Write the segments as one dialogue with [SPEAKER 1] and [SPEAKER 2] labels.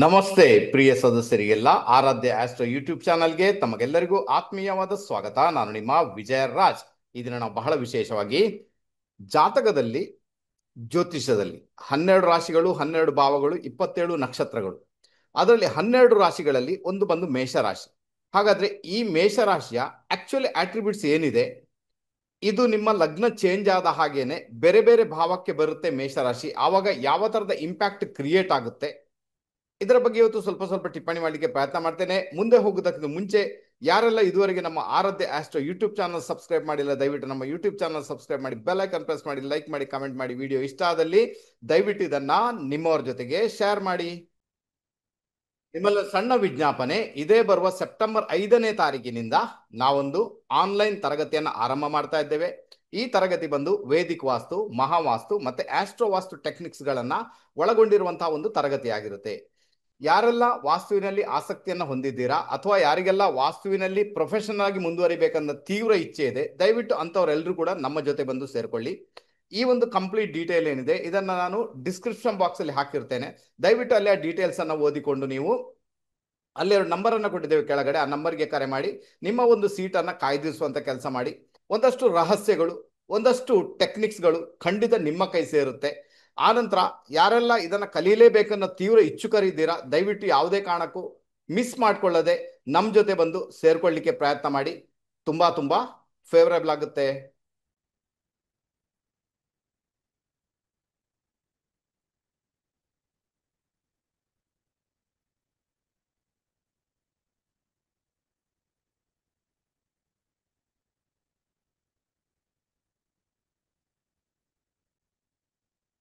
[SPEAKER 1] ನಮಸ್ತೆ ಪ್ರಿಯ ಸದಸ್ಯರಿಗೆಲ್ಲ ಆರಾಧ್ಯ astro YouTube ಚಾನಲ್ಗೆ ತಮಗೆಲ್ಲರಿಗೂ ಆತ್ಮೀಯವಾದ ಸ್ವಾಗತ. ನಾನು ನಿಮ್ಮ ವಿಜಯ ರಾಜ್. ಇದನ್ನ ನಾವು ಬಹಳ ವಿಶೇಷವಾಗಿ ಜಾತಕದಲ್ಲಿ, ಜ್ಯೋತಿಷದಲ್ಲಿ 12 ರಾಶಿಗಳು, 12 ಭಾವಗಳು, 27 ನಕ್ಷತ್ರಗಳು, ಅದರಲ್ಲಿ 12 ರಾಶಿಗಳಲ್ಲಿ ಒಂದು ಬಂದು ಮೇಷರಾಶಿ. ಹಾಗಾದ್ರೆ ಈ ಮೇಷರಾಶಿಯ ಆಕ್ಚುಲಿ ಆಟ್ರಿಬ್ಯೂಟ್ಸ್ ಏನಿದೆ, ಇದು ನಿಮ್ಮ ಲಗ್ನ ಚೇಂಜ್ ಆದ ಹಾಗೇನೆ ಬೇರೆ ಬೇರೆ ಭಾವಕ್ಕೆ ಬರುತ್ತೆ ಮೇಷರಾಶಿ. ಆವಾಗ ಯಾವ ತರದ ಇಂಪ್ಯಾಕ್ಟ್ ಕ್ರಿಯೇಟ್ ಆಗುತ್ತೆ, ಇದರ ಬಗ್ಗೆ ಇವತ್ತು ಸ್ವಲ್ಪ ಸ್ವಲ್ಪ ಟಿಪ್ಪಣಿ ಮಾಡಲಿಕ್ಕೆ ಪ್ರಯತ್ನ ಮಾಡ್ತೇನೆ. ಮುಂದೆ ಹೋಗೋದಕ್ಕಿಂತ ಮುಂಚೆ ಯಾರೆಲ್ಲ ಇದುವರೆಗೆ ನಮ್ಮ ಆರಾಧ್ಯ ಆಸ್ಟ್ರೋ ಯೂಟ್ಯೂಬ್ ಚಾನಲ್ ಸಬ್ಸ್ಕ್ರೈಬ್ ಮಾಡಿಲ್ಲ, ದಯವಿಟ್ಟು ನಮ್ಮ ಯೂಟ್ಯೂಬ್ ಚಾನಲ್ ಸಬ್ಸ್ಕ್ರೈಬ್ ಮಾಡಿ, ಬೆಲ್ ಐಕಾನ್ ಪ್ರೆಸ್ ಮಾಡಿ, ಲೈಕ್ ಮಾಡಿ, ಕಮೆಂಟ್ ಮಾಡಿ. ವಿಡಿಯೋ ಇಷ್ಟ ಆದಲ್ಲಿ ದಯವಿಟ್ಟು ಇದನ್ನ ನಿಮ್ಮವರ ಜೊತೆಗೆ ಶೇರ್ ಮಾಡಿ. ನಿಮ್ಮಲ್ಲಿ ಸಣ್ಣ ವಿಜ್ಞಾಪನೆ, ಇದೇ ಬರುವ ಸೆಪ್ಟೆಂಬರ್ 5ನೇ ತಾರೀಕಿನಿಂದ ನಾವೊಂದು ಆನ್ಲೈನ್ ತರಗತಿಯನ್ನು ಆರಂಭ ಮಾಡ್ತಾ ಇದ್ದೇವೆ. ಈ ತರಗತಿ ಬಂದು ವೇದಿಕ್ ವಾಸ್ತು, ಮಹಾವಾಸ್ತು ಮತ್ತೆ ಆಸ್ಟ್ರೋ ವಾಸ್ತು ಟೆಕ್ನಿಕ್ಸ್ ಗಳನ್ನ ಒಳಗೊಂಡಿರುವಂತಹ ಒಂದು ತರಗತಿಯಾಗಿರುತ್ತೆ. ಯಾರೆಲ್ಲ ವಾಸ್ತುವಿನಲ್ಲಿ ಆಸಕ್ತಿಯನ್ನು ಹೊಂದಿದ್ದೀರಾ ಅಥವಾ ಯಾರಿಗೆಲ್ಲ ವಾಸ್ತುವಿನಲ್ಲಿ ಪ್ರೊಫೆಷನಲ್ ಆಗಿ ಮುಂದುವರಿಬೇಕನ್ನ ತೀವ್ರ ಇಚ್ಛೆ ಇದೆ, ದಯವಿಟ್ಟು ಅಂತವರೆಲ್ಲರೂ ಕೂಡ ನಮ್ಮ ಜೊತೆ ಬಂದು ಸೇರ್ಕೊಳ್ಳಿ. ಈ ಒಂದು ಕಂಪ್ಲೀಟ್ ಡೀಟೇಲ್ ಏನಿದೆ ಇದನ್ನ ನಾನು ಡಿಸ್ಕ್ರಿಪ್ಷನ್ ಬಾಕ್ಸ್ ಅಲ್ಲಿ ಹಾಕಿರ್ತೇನೆ. ದಯವಿಟ್ಟು ಅಲ್ಲಿ ಆ ಡೀಟೇಲ್ಸ್ ಅನ್ನ ಓದಿಕೊಂಡು ನೀವು ಅಲ್ಲಿ ನಂಬರ್ ಅನ್ನ ಕೊಟ್ಟಿದ್ದೇವೆ ಕೆಳಗಡೆ, ಆ ನಂಬರ್ಗೆ ಕರೆ ಮಾಡಿ ನಿಮ್ಮ ಒಂದು ಸೀಟ್ ಅನ್ನ ಕಾಯ್ದಿರಿಸುವಂತ ಕೆಲಸ ಮಾಡಿ. ಒಂದಷ್ಟು ರಹಸ್ಯಗಳು, ಒಂದಷ್ಟು ಟೆಕ್ನಿಕ್ಸ್ಗಳು ಖಂಡಿತ ನಿಮ್ಮ ಕೈ ಸೇರುತ್ತೆ. ಆನಂತರ ಯಾರೆಲ್ಲ ಇದನ್ನ ಕಲೀಲೇಬೇಕನ್ನೋ ತೀವ್ರ ಇಚ್ಛುಕರಿದ್ದೀರಾ, ದಯವಿಟ್ಟು ಯಾವುದೇ ಕಾರಣಕ್ಕೂ ಮಿಸ್ ಮಾಡ್ಕೊಳ್ಳದೆ ನಮ್ಮ ಜೊತೆ ಬಂದು ಸೇರ್ಕೊಳ್ಳಿಕ್ಕೆ ಪ್ರಯತ್ನ ಮಾಡಿ. ತುಂಬಾ ತುಂಬಾ ಫೇವರೇಬಲ್ ಆಗುತ್ತೆ.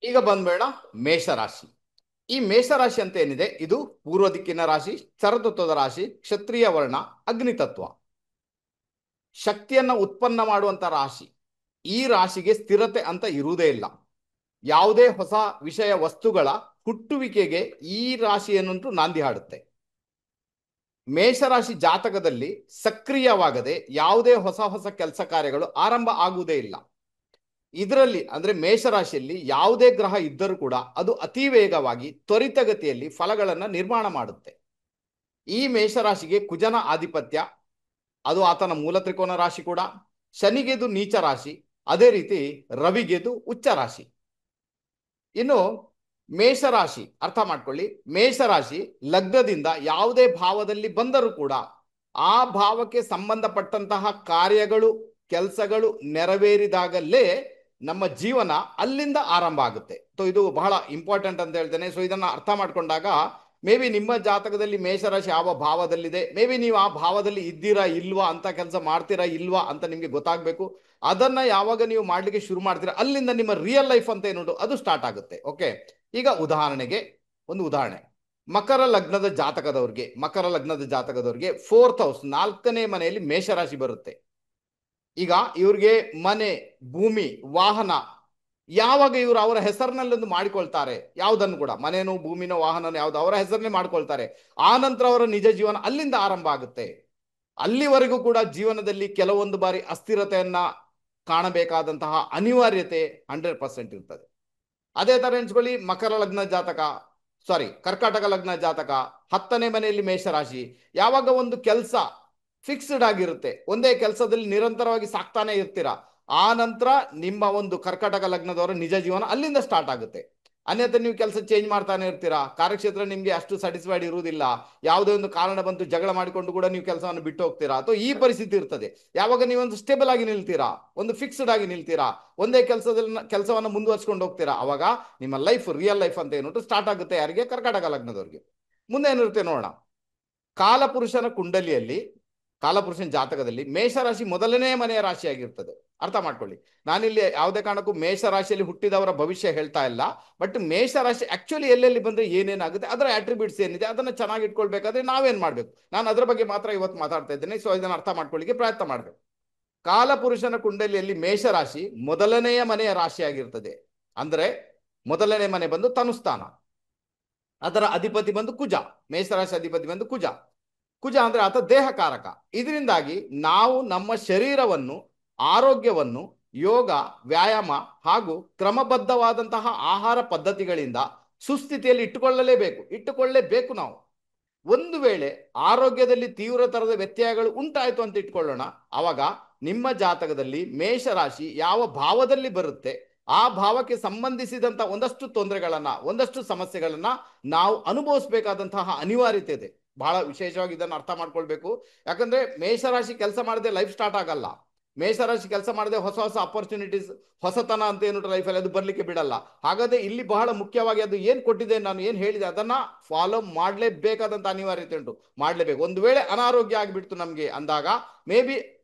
[SPEAKER 1] ಈಗ ಬಂದ್ಬೇಡ ಮೇಷರಾಶಿ. ಈ ಮೇಷರಾಶಿ ಅಂತ ಏನಿದೆ, ಇದು ಪೂರ್ವ ದಿಕ್ಕಿನ ರಾಶಿ, ಶರತತ್ವದ ರಾಶಿ, ಕ್ಷತ್ರಿಯ ವರ್ಣ, ಅಗ್ನಿತತ್ವ, ಶಕ್ತಿಯನ್ನ ಉತ್ಪನ್ನ ಮಾಡುವಂತ ರಾಶಿ. ಈ ರಾಶಿಗೆ ಸ್ಥಿರತೆ ಅಂತ ಇರುವುದೇ ಇಲ್ಲ. ಯಾವುದೇ ಹೊಸ ವಿಷಯ ವಸ್ತುಗಳ ಹುಟ್ಟುವಿಕೆಗೆ ಈ ರಾಶಿಯನ್ನುಂಟು ನಾಂದಿ ಹಾಡುತ್ತೆ. ಮೇಷರಾಶಿ ಜಾತಕದಲ್ಲಿ ಸಕ್ರಿಯವಾಗದೆ ಯಾವುದೇ ಹೊಸ ಹೊಸ ಕೆಲಸ ಕಾರ್ಯಗಳು ಆರಂಭ ಆಗುವುದೇ ಇಲ್ಲ. ಇದರಲ್ಲಿ ಅಂದ್ರೆ ಮೇಷರಾಶಿಯಲ್ಲಿ ಯಾವುದೇ ಗ್ರಹ ಇದ್ದರೂ ಕೂಡ ಅದು ಅತಿ ವೇಗವಾಗಿ ತ್ವರಿತಗತಿಯಲ್ಲಿ ಫಲಗಳನ್ನು ನಿರ್ಮಾಣ ಮಾಡುತ್ತೆ. ಈ ಮೇಷರಾಶಿಗೆ ಕುಜನ ಆಧಿಪತ್ಯ, ಅದು ಆತನ ಮೂಲ ತ್ರಿಕೋನ ರಾಶಿ ಕೂಡ. ಶನಿಗೆದು ನೀಚ ರಾಶಿ, ಅದೇ ರೀತಿ ರವಿಗೆದು ಉಚ್ಚ ರಾಶಿ. ಇನ್ನು ಮೇಷರಾಶಿ ಅರ್ಥ ಮಾಡ್ಕೊಳ್ಳಿ, ಮೇಷರಾಶಿ ಲಗ್ನದಿಂದ ಯಾವುದೇ ಭಾವದಲ್ಲಿ ಬಂದರೂ ಕೂಡ ಆ ಭಾವಕ್ಕೆ ಸಂಬಂಧಪಟ್ಟಂತಹ ಕಾರ್ಯಗಳು, ಕೆಲಸಗಳು ನೆರವೇರಿದಾಗಲೇ ನಮ್ಮ ಜೀವನ ಅಲ್ಲಿಂದ ಆರಂಭ ಆಗುತ್ತೆ. ಸೊ ಇದು ಬಹಳ ಇಂಪಾರ್ಟೆಂಟ್ ಅಂತ ಹೇಳ್ತೇನೆ. ಸೊ ಇದನ್ನ ಅರ್ಥ ಮಾಡ್ಕೊಂಡಾಗ ಮೇ ಬಿ ನಿಮ್ಮ ಜಾತಕದಲ್ಲಿ ಮೇಷರಾಶಿ ಯಾವ ಭಾವದಲ್ಲಿದೆ, ಮೇ ಬಿ ನೀವು ಆ ಭಾವದಲ್ಲಿ ಇದ್ದೀರಾ ಇಲ್ವಾ, ಅಂತ ಕೆಲಸ ಮಾಡ್ತೀರಾ ಇಲ್ವಾ ಅಂತ ನಿಮಗೆ ಗೊತ್ತಾಗಬೇಕು. ಅದನ್ನ ಯಾವಾಗ ನೀವು ಮಾಡ್ಲಿಕ್ಕೆ ಶುರು ಮಾಡ್ತೀರಾ, ಅಲ್ಲಿಂದ ನಿಮ್ಮ ರಿಯಲ್ ಲೈಫ್ ಅಂತ ಏನುಂಟು ಅದು ಸ್ಟಾರ್ಟ್ ಆಗುತ್ತೆ. ಓಕೆ, ಈಗ ಉದಾಹರಣೆಗೆ ಒಂದು ಉದಾಹರಣೆ. ಮಕರ ಲಗ್ನದ ಜಾತಕದವರಿಗೆ 4th ಹೌಸ್, 4ನೇ ಮನೆಯಲ್ಲಿ ಮೇಷರಾಶಿ ಬರುತ್ತೆ. ಈಗ ಇವ್ರಿಗೆ ಮನೆ, ಭೂಮಿ, ವಾಹನ ಯಾವಾಗ ಇವರು ಅವರ ಹೆಸರಿನಲ್ಲೊಂದು ಮಾಡಿಕೊಳ್ತಾರೆ, ಯಾವುದನ್ನು ಕೂಡ ಮನೇನೋ ಭೂಮಿನೋ ವಾಹನನೋ ಯಾವ್ದು ಅವರ ಹೆಸರನ್ನೇ ಮಾಡ್ಕೊಳ್ತಾರೆ, ಆ ನಂತರ ಅವರ ನಿಜ ಜೀವನ ಅಲ್ಲಿಂದ ಆರಂಭ ಆಗುತ್ತೆ. ಅಲ್ಲಿವರೆಗೂ ಕೂಡ ಜೀವನದಲ್ಲಿ ಕೆಲವೊಂದು ಬಾರಿ ಅಸ್ಥಿರತೆಯನ್ನ ಕಾಣಬೇಕಾದಂತಹ ಅನಿವಾರ್ಯತೆ 100% ಇರ್ತದೆ. ಅದೇ ತರ ಎನ್ಸ್ಕೊಳ್ಳಿ, ಕರ್ಕಾಟಕ ಲಗ್ನ ಜಾತಕ 10ನೇ ಮನೆಯಲ್ಲಿ ಮೇಷರಾಶಿ. ಯಾವಾಗ ಒಂದು ಕೆಲಸ ಫಿಕ್ಸ್ಡ್ ಆಗಿರುತ್ತೆ, ಒಂದೇ ಕೆಲಸದಲ್ಲಿ ನಿರಂತರವಾಗಿ ಸಾಕ್ತಾನೆ ಇರ್ತೀರಾ, ಆ ನಂತರ ನಿಮ್ಮ ಒಂದು ಕರ್ಕಾಟಕ ಲಗ್ನದವರ ನಿಜ ಜೀವನ ಅಲ್ಲಿಂದ ಸ್ಟಾರ್ಟ್ ಆಗುತ್ತೆ. ಅನ್ಯथा ನೀವು ಕೆಲಸ ಚೇಂಜ್ ಮಾಡ್ತಾನೆ ಇರ್ತೀರಾ, ಕಾರ್ಯಕ್ಷೇತ್ರ ನಿಮ್ಗೆ ಅಷ್ಟು ಸ್ಯಾಟಿಸ್ಫೈಡ್ ಇರುವುದಿಲ್ಲ, ಯಾವುದೇ ಒಂದು ಕಾರಣ ಬಂತು ಜಗಳ ಮಾಡಿಕೊಂಡು ಕೂಡ ನೀವು ಕೆಲಸವನ್ನು ಬಿಟ್ಟು ಹೋಗ್ತೀರಾ, ಅಥವಾ ಈ ಪರಿಸ್ಥಿತಿ ಇರ್ತದೆ. ಯಾವಾಗ ನೀವೊಂದು ಸ್ಟೇಬಲ್ ಆಗಿ ನಿಲ್ತೀರಾ, ಒಂದು ಫಿಕ್ಸ್ಡ್ ಆಗಿ ನಿಲ್ತೀರಾ, ಒಂದೇ ಕೆಲಸವನ್ನು ಮುಂದುವರ್ಸ್ಕೊಂಡು ಹೋಗ್ತೀರಾ, ಅವಾಗ ನಿಮ್ಮ ಲೈಫ್ ರಿಯಲ್ ಲೈಫ್ ಅಂತ ಏನುಂಟು ಸ್ಟಾರ್ಟ್ ಆಗುತ್ತೆ. ಯಾರಿಗೆ? ಕರ್ಕಾಟಕ ಲಗ್ನದವ್ರಿಗೆ. ಮುಂದೆ ಏನಿರುತ್ತೆ ನೋಡೋಣ. ಕಾಲಪುರುಷನ ಕುಂಡಲಿಯಲ್ಲಿ, ಕಾಲಪುರುಷನ ಜಾತಕದಲ್ಲಿ ಮೇಷರಾಶಿ ಮೊದಲನೇ ಮನೆಯ ರಾಶಿಯಾಗಿರ್ತದೆ. ಅರ್ಥ ಮಾಡ್ಕೊಳ್ಳಿ, ನಾನಿಲ್ಲಿ ಯಾವುದೇ ಕಾರಣಕ್ಕೂ ಮೇಷರಾಶಿಯಲ್ಲಿ ಹುಟ್ಟಿದವರ ಭವಿಷ್ಯ ಹೇಳ್ತಾ ಇಲ್ಲ, ಬಟ್ ಮೇಷರಾಶಿ ಆಕ್ಚುಲಿ ಎಲ್ಲೆಲ್ಲಿ ಬಂದ್ರೆ ಏನೇನಾಗುತ್ತೆ, ಅದರ ಅಟ್ರಿಬ್ಯೂಟ್ಸ್ ಏನಿದೆ ಅದನ್ನ ಚೆನ್ನಾಗಿ ಇಟ್ಕೊಳ್ಬೇಕಾದ್ರೆ ನಾವೇನ್ ಮಾಡ್ಬೇಕು, ನಾನು ಅದರ ಬಗ್ಗೆ ಮಾತ್ರ ಇವತ್ತು ಮಾತಾಡ್ತಾ ಇದ್ದೇನೆ. ಸೊ ಇದನ್ನ ಅರ್ಥ ಮಾಡ್ಕೊಳ್ಳಿಕ್ಕೆ ಪ್ರಯತ್ನ ಮಾಡ್ಬೇಕು. ಕಾಲಪುರುಷನ ಕುಂಡಲಿಯಲ್ಲಿ ಮೇಷರಾಶಿ ಮೊದಲನೆಯ ಮನೆಯ ರಾಶಿಯಾಗಿರ್ತದೆ. ಅಂದ್ರೆ ಮೊದಲನೇ ಮನೆ ಬಂದು ತನುಸ್ಥಾನ, ಅದರ ಅಧಿಪತಿ ಬಂದು ಕುಜ. ಮೇಷರಾಶಿ ಅಧಿಪತಿ ಬಂದು ಕುಜ. ಕುಜ ಅಂದ್ರೆ ಆತ ದೇಹಕಾರಕ. ಇದರಿಂದಾಗಿ ನಾವು ನಮ್ಮ ಶರೀರವನ್ನು, ಆರೋಗ್ಯವನ್ನು ಯೋಗ, ವ್ಯಾಯಾಮ ಹಾಗೂ ಕ್ರಮಬದ್ಧವಾದಂತಹ ಆಹಾರ ಪದ್ಧತಿಗಳಿಂದ ಸುಸ್ಥಿತಿಯಲ್ಲಿ ಇಟ್ಟುಕೊಳ್ಳಲೇಬೇಕು ನಾವು. ಒಂದು ವೇಳೆ ಆರೋಗ್ಯದಲ್ಲಿ ತೀವ್ರ ತರದ ವ್ಯತ್ಯಯಗಳು ಉಂಟಾಯಿತು ಅಂತ ಇಟ್ಕೊಳ್ಳೋಣ, ಆವಾಗ ನಿಮ್ಮ ಜಾತಕದಲ್ಲಿ ಮೇಷರಾಶಿ ಯಾವ ಭಾವದಲ್ಲಿ ಬರುತ್ತೆ, ಆ ಭಾವಕ್ಕೆ ಸಂಬಂಧಿಸಿದಂತ ಒಂದಷ್ಟು ತೊಂದರೆಗಳನ್ನ, ಒಂದಷ್ಟು ಸಮಸ್ಯೆಗಳನ್ನ ನಾವು ಅನುಭವಿಸಬೇಕಾದಂತಹ ಅನಿವಾರ್ಯತೆ ಇದೆ. ಬಹಳ ವಿಶೇಷವಾಗಿ ಇದನ್ನು ಅರ್ಥ ಮಾಡ್ಕೊಳ್ಬೇಕು. ಯಾಕಂದ್ರೆ ಮೇಷರಾಶಿ ಕೆಲಸ ಮಾಡದೆ ಲೈಫ್ ಸ್ಟಾರ್ಟ್ ಆಗಲ್ಲ. ಮೇಷರಾಶಿ ಕೆಲಸ ಮಾಡದೆ ಹೊಸ ಹೊಸ ಅಪರ್ಚುನಿಟೀಸ್, ಹೊಸತನ ಅಂತ ಏನು ಲೈಫಲ್ಲಿ ಅದು ಬರ್ಲಿಕ್ಕೆ ಬಿಡಲ್ಲ. ಹಾಗಾದ್ರೆ ಇಲ್ಲಿ ಬಹಳ ಮುಖ್ಯವಾಗಿ ಅದು ಏನ್ ಕೊಟ್ಟಿದೆ, ನಾನು ಏನ್ ಹೇಳಿದೆ ಅದನ್ನ ಫಾಲೋ ಮಾಡಲೇಬೇಕಾದಂತ ಅನಿವಾರ್ಯತೆ ಉಂಟು, ಮಾಡಲೇಬೇಕು. ಒಂದು ವೇಳೆ ಅನಾರೋಗ್ಯ ಆಗಿಬಿಡ್ತು ನಮ್ಗೆ ಅಂದಾಗ ಮೇ ಬಿ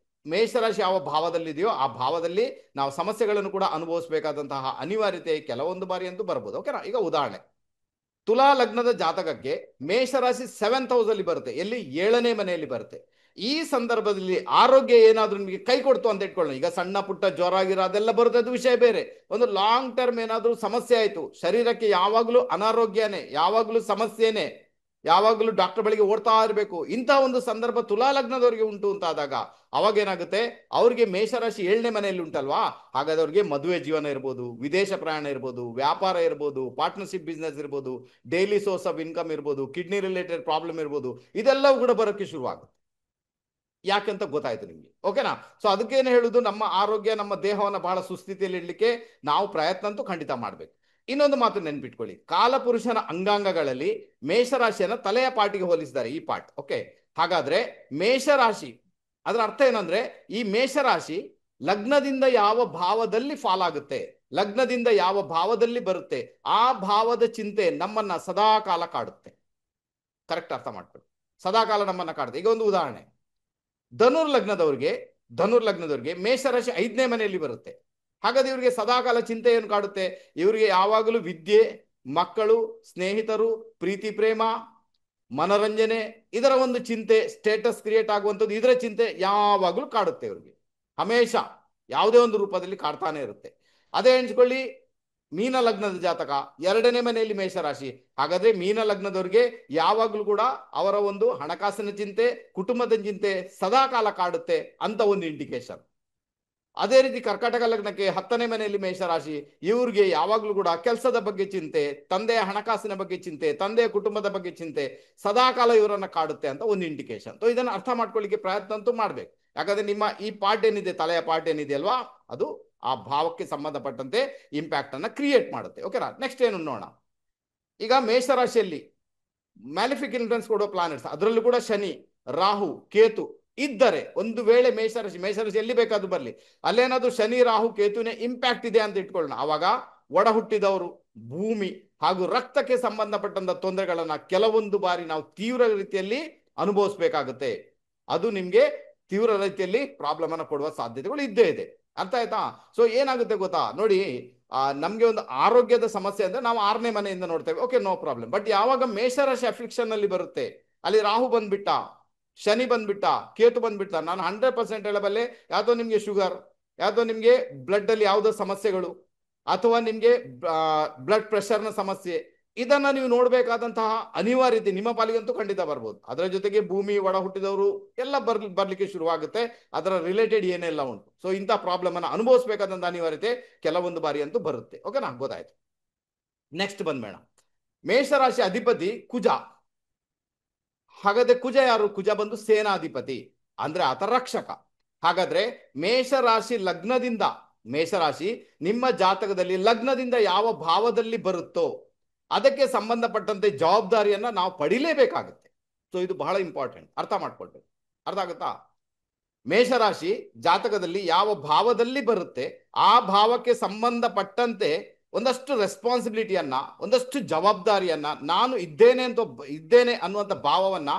[SPEAKER 1] ಮೇಷರಾಶಿ ಯಾವ ಭಾವದಲ್ಲಿದೆಯೋ ಆ ಭಾವದಲ್ಲಿ ನಾವು ಸಮಸ್ಯೆಗಳನ್ನು ಕೂಡ ಅನುಭವಿಸಬೇಕಾದಂತಹ ಅನಿವಾರ್ಯತೆ ಕೆಲವೊಂದು ಬಾರಿ ಅಂತೂ ಬರ್ಬೋದು. ಓಕೆನಾ? ಈಗ ಉದಾಹರಣೆ, ತುಲಾ ಲಗ್ನದ ಜಾತಕಕ್ಕೆ ಮೇಷರಾಶಿ 7th ಹೌಸ್ ಅಲ್ಲಿ ಬರುತ್ತೆ. ಎಲ್ಲಿ? 7ನೇ ಮನೆಯಲ್ಲಿ ಬರುತ್ತೆ. ಈ ಸಂದರ್ಭದಲ್ಲಿ ಆರೋಗ್ಯ ಏನಾದ್ರೂ ನಿಮಗೆ ಕೈ ಕೊಡ್ತು ಅಂತ ಇಟ್ಕೊಳ್ಳೋಣ. ಈಗ ಸಣ್ಣ ಪುಟ್ಟ ಜ್ವರ ಆಗಿರೋ ಅದೆಲ್ಲ ಬರುತ್ತೆ, ಅದು ವಿಷಯ ಬೇರೆ. ಒಂದು ಲಾಂಗ್ ಟರ್ಮ್ ಏನಾದ್ರೂ ಸಮಸ್ಯೆ ಆಯ್ತು, ಶರೀರಕ್ಕೆ ಯಾವಾಗಲೂ ಅನಾರೋಗ್ಯನೇ, ಯಾವಾಗಲೂ ಸಮಸ್ಯೆನೇ, ಯಾವಾಗಲೂ ಡಾಕ್ಟರ್ ಬಳಿಗೆ ಓಡ್ತಾ ಇರಬೇಕು, ಇಂತಹ ಒಂದು ಸಂದರ್ಭ ತುಲಾ ಲಗ್ನದವರಿಗೆ ಉಂಟು ಅಂತಾದಾಗ ಅವಾಗ ಏನಾಗುತ್ತೆ, ಅವ್ರಿಗೆ ಮೇಷರಾಶಿ 7ನೇ ಮನೆಯಲ್ಲಿ ಉಂಟಲ್ವಾ, ಹಾಗಾದ್ರೆ ಅವ್ರಿಗೆ ಮದುವೆ ಜೀವನ ಇರ್ಬೋದು, ವಿದೇಶ ಪ್ರಯಾಣ ಇರ್ಬೋದು, ವ್ಯಾಪಾರ ಇರ್ಬೋದು, ಪಾರ್ಟ್ನರ್ಶಿಪ್ ಬಿಸ್ನೆಸ್ ಇರ್ಬೋದು, ಡೈಲಿ ಸೋರ್ಸ್ ಆಫ್ ಇನ್ಕಮ್ ಇರ್ಬೋದು, ಕಿಡ್ನಿ ರಿಲೇಟೆಡ್ ಪ್ರಾಬ್ಲಮ್ ಇರ್ಬೋದು, ಇದೆಲ್ಲವೂ ಕೂಡ ಬರೋಕ್ಕೆ ಶುರುವಾಗುತ್ತೆ. ಯಾಕಂತ ಗೊತ್ತಾಯ್ತು ನಿಮ್ಗೆ. ಓಕೆನಾ? ಸೊ ಅದಕ್ಕೇನು ಹೇಳುದು, ನಮ್ಮ ಆರೋಗ್ಯ, ನಮ್ಮ ದೇಹವನ್ನು ಬಹಳ ಸುಸ್ಥಿತಿಯಲ್ಲಿ ಇಡ್ಲಿಕ್ಕೆ ನಾವು ಪ್ರಯತ್ನ ಅಂತೂ ಖಂಡಿತ ಮಾಡ್ಬೇಕು. ಇನ್ನೊಂದು ಮಾತು ನೆನ್ಪಿಟ್ಕೊಳ್ಳಿ, ಕಾಲಪುರುಷನ ಅಂಗಾಂಗಗಳಲ್ಲಿ ಮೇಷರಾಶಿಯನ್ನ ತಲೆಯ ಪಾಟಿಗೆ ಹೋಲಿಸಿದ್ದಾರೆ, ಈ ಪಾರ್ಟ್. ಓಕೆ, ಹಾಗಾದ್ರೆ ಮೇಷರಾಶಿ, ಅದರ ಅರ್ಥ ಏನಂದ್ರೆ ಈ ಮೇಷರಾಶಿ ಲಗ್ನದಿಂದ ಯಾವ ಭಾವದಲ್ಲಿ ಫಾಲ್ ಆಗುತ್ತೆ, ಲಗ್ನದಿಂದ ಯಾವ ಭಾವದಲ್ಲಿ ಬರುತ್ತೆ, ಆ ಭಾವದ ಚಿಂತೆ ನಮ್ಮನ್ನ ಸದಾ ಕಾಲ ಕಾಡುತ್ತೆ. ಕರೆಕ್ಟ್ ಅರ್ಥ ಮಾಡ್ಕೊಳ್ಳಿ, ಸದಾ ಕಾಲ ನಮ್ಮನ್ನ ಕಾಡುತ್ತೆ. ಈಗ ಒಂದು ಉದಾಹರಣೆ, ಧನುರ್ ಲಗ್ನದವ್ರಿಗೆ ಮೇಷರಾಶಿ 5ನೇ ಮನೆಯಲ್ಲಿ ಬರುತ್ತೆ. ಹಾಗಾದ್ರೆ ಇವರಿಗೆ ಸದಾಕಾಲ ಚಿಂತೆ ಏನು ಕಾಡುತ್ತೆ, ಇವರಿಗೆ ಯಾವಾಗಲೂ ವಿದ್ಯೆ, ಮಕ್ಕಳು, ಸ್ನೇಹಿತರು, ಪ್ರೀತಿ ಪ್ರೇಮ, ಮನರಂಜನೆ, ಇದರ ಒಂದು ಚಿಂತೆ, ಸ್ಟೇಟಸ್ ಕ್ರಿಯೇಟ್ ಆಗುವಂಥದ್ದು, ಇದರ ಚಿಂತೆ ಯಾವಾಗಲೂ ಕಾಡುತ್ತೆ ಇವರಿಗೆ. ಹಮೇಶ ಯಾವುದೇ ಒಂದು ರೂಪದಲ್ಲಿ ಕಾಡ್ತಾನೆ ಇರುತ್ತೆ. ಅದೇ ಎಣಿಸ್ಕೊಳ್ಳಿ, ಮೀನ ಲಗ್ನದ ಜಾತಕ 2ನೇ ಮನೆಯಲ್ಲಿ ಮೇಷರಾಶಿ. ಹಾಗಾದ್ರೆ ಮೀನ ಲಗ್ನದವ್ರಿಗೆ ಯಾವಾಗಲೂ ಕೂಡ ಅವರ ಒಂದು ಹಣಕಾಸಿನ ಚಿಂತೆ, ಕುಟುಂಬದ ಚಿಂತೆ ಸದಾ ಕಾಲ ಕಾಡುತ್ತೆ ಅಂತ ಒಂದು ಇಂಡಿಕೇಶನ್. ಅದೇ ರೀತಿ ಕರ್ಕಾಟಕ ಲಗ್ನಕ್ಕೆ 10ನೇ ಮನೆಯಲ್ಲಿ ಮೇಷರಾಶಿ, ಇವ್ರಿಗೆ ಯಾವಾಗಲೂ ಕೂಡ ಕೆಲಸದ ಬಗ್ಗೆ ಚಿಂತೆ, ತಂದೆಯ ಹಣಕಾಸಿನ ಬಗ್ಗೆ ಚಿಂತೆ, ತಂದೆಯ ಕುಟುಂಬದ ಬಗ್ಗೆ ಚಿಂತೆ ಸದಾ ಕಾಲ ಇವರನ್ನ ಕಾಡುತ್ತೆ ಅಂತ ಒಂದು ಇಂಡಿಕೇಶನ್. ಸೊ ಇದನ್ನು ಅರ್ಥ ಮಾಡ್ಕೊಳ್ಳಿಕ್ಕೆ ಪ್ರಯತ್ನ ಅಂತೂ ಮಾಡ್ಬೇಕು. ಯಾಕಂದ್ರೆ ನಿಮ್ಮ ಈ ಪಾರ್ಟ್ ಏನಿದೆ, ತಲೆಯ ಪಾರ್ಟ್ ಏನಿದೆ ಅಲ್ವಾ, ಅದು ಆ ಭಾವಕ್ಕೆ ಸಂಬಂಧಪಟ್ಟಂತೆ ಇಂಪ್ಯಾಕ್ಟ್ ಅನ್ನ ಕ್ರಿಯೇಟ್ ಮಾಡುತ್ತೆ. ಓಕೆನಾ? ನೆಕ್ಸ್ಟ್ ಏನು ನೋಡೋಣ. ಈಗ ಮೇಷರಾಶಿಯಲ್ಲಿ ಮ್ಯಾಲಿಫಿಕ್ ಇನ್ಫ್ಲುಯೆನ್ಸ್ ಕೊಡೋ ಪ್ಲಾನೆಟ್ಸ್, ಅದರಲ್ಲೂ ಕೂಡ ಶನಿ, ರಾಹು, ಕೇತು ಇದ್ದರೆ, ಒಂದು ವೇಳೆ ಮೇಷರಾಶಿ ಎಲ್ಲಿ ಬೇಕಾದ್ರೂ ಬರಲಿ, ಅಲ್ಲೇನಾದ್ರೂ ಶನಿ, ರಾಹು, ಕೇತುವಿನ ಇಂಪ್ಯಾಕ್ಟ್ ಇದೆ ಅಂತ ಇಟ್ಕೊಳ್ಳೋಣ, ಅವಾಗ ಒಡ ಹುಟ್ಟಿದವರು, ಭೂಮಿ ಹಾಗೂ ರಕ್ತಕ್ಕೆ ಸಂಬಂಧಪಟ್ಟಂತ ತೊಂದರೆಗಳನ್ನ ಕೆಲವೊಂದು ಬಾರಿ ನಾವು ತೀವ್ರ ರೀತಿಯಲ್ಲಿ ಅನುಭವಿಸ್ಬೇಕಾಗುತ್ತೆ. ಅದು ನಿಮ್ಗೆ ತೀವ್ರ ರೀತಿಯಲ್ಲಿ ಪ್ರಾಬ್ಲಮ್ ಅನ್ನ ಕೊಡುವ ಸಾಧ್ಯತೆಗಳು ಇದ್ದೇ ಇದೆ. ಅರ್ಥ ಆಯ್ತಾ? ಸೊ ಏನಾಗುತ್ತೆ ಗೊತ್ತಾ, ನೋಡಿ, ನಮ್ಗೆ ಒಂದು ಆರೋಗ್ಯದ ಸಮಸ್ಯೆ ಅಂದ್ರೆ ನಾವು 6ನೇ ಮನೆಯಿಂದ ನೋಡ್ತೇವೆ, ಓಕೆ, ನೋ ಪ್ರಾಬ್ಲಮ್. ಬಟ್ ಯಾವಾಗ ಮೇಷರಾಶಿ ಅಫ್ಲಿಕ್ಷನ್ ಅಲ್ಲಿ ಬರುತ್ತೆ, ಅಲ್ಲಿ ರಾಹು ಬಂದ್ಬಿಟ್ಟ, ಶನಿ ಬಂದ್ಬಿಟ್ಟ, ಕೇತು ಬಂದ್ಬಿಟ್ಟ, ನಾನು 100% ಹೇಳಬಲ್ಲೆ, ಯಾವ್ದೋ ನಿಮ್ಗೆ ಶುಗರ್, ಯಾವ್ದೋ ನಿಮ್ಗೆ ಬ್ಲಡ್ ಅಲ್ಲಿ ಯಾವುದೋ ಸಮಸ್ಯೆಗಳು, ಅಥವಾ ನಿಮ್ಗೆ ಬ್ಲಡ್ ಪ್ರೆಷರ್ನ ಸಮಸ್ಯೆ, ಇದನ್ನ ನೀವು ನೋಡ್ಬೇಕಾದಂತಹ ಅನಿವಾರ್ಯತೆ ನಿಮ್ಮ ಪಾಲಿಗಂತೂ ಖಂಡಿತ ಬರ್ಬೋದು. ಅದರ ಜೊತೆಗೆ ಭೂಮಿ, ಒಡ ಹುಟ್ಟಿದವರು ಎಲ್ಲ ಬರ್ಲಿಕ್ಕೆ ಶುರುವಾಗುತ್ತೆ, ಅದರ ರಿಲೇಟೆಡ್ ಏನೆಲ್ಲ ಉಂಟು. ಸೊ ಇಂಥ ಪ್ರಾಬ್ಲಮ್ ಅನ್ನ ಅನುಭವಿಸಬೇಕಾದಂತ ಅನಿವಾರ್ಯತೆ ಕೆಲವೊಂದು ಬಾರಿ ಅಂತೂ ಬರುತ್ತೆ. ಓಕೆನಾ? ಗೊತ್ತಾಯ್ತು. ನೆಕ್ಸ್ಟ್ ಬಂದ್ಬೇಡ, ಮೇಷರಾಶಿ ಅಧಿಪತಿ ಕುಜ. ಹಾಗಾದ್ರೆ ಕುಜ ಯಾರು? ಕುಜ ಬಂದು ಸೇನಾಧಿಪತಿ, ಅಂದ್ರೆ ಆತ ರಕ್ಷಕ. ಹಾಗಾದ್ರೆ ಮೇಷರಾಶಿ ನಿಮ್ಮ ಜಾತಕದಲ್ಲಿ ಲಗ್ನದಿಂದ ಯಾವ ಭಾವದಲ್ಲಿ ಬರುತ್ತೋ ಅದಕ್ಕೆ ಸಂಬಂಧಪಟ್ಟಂತೆ ಜವಾಬ್ದಾರಿಯನ್ನ ನಾವು ಪಡಿಲೇಬೇಕಾಗುತ್ತೆ. ಸೊ ಇದು ಬಹಳ ಇಂಪಾರ್ಟೆಂಟ್, ಅರ್ಥ ಮಾಡ್ಕೊಳ್ಬೇಕು. ಅರ್ಥ ಆಗುತ್ತಾ? ಮೇಷರಾಶಿ ಜಾತಕದಲ್ಲಿ ಯಾವ ಭಾವದಲ್ಲಿ ಬರುತ್ತೆ ಆ ಭಾವಕ್ಕೆ ಸಂಬಂಧಪಟ್ಟಂತೆ ಒಂದಷ್ಟು ರೆಸ್ಪಾನ್ಸಿಬಿಲಿಟಿಯನ್ನ, ಒಂದಷ್ಟು ಜವಾಬ್ದಾರಿಯನ್ನ, ನಾನು ಇದ್ದೇನೆ ಅನ್ನುವಂಥ ಭಾವವನ್ನ,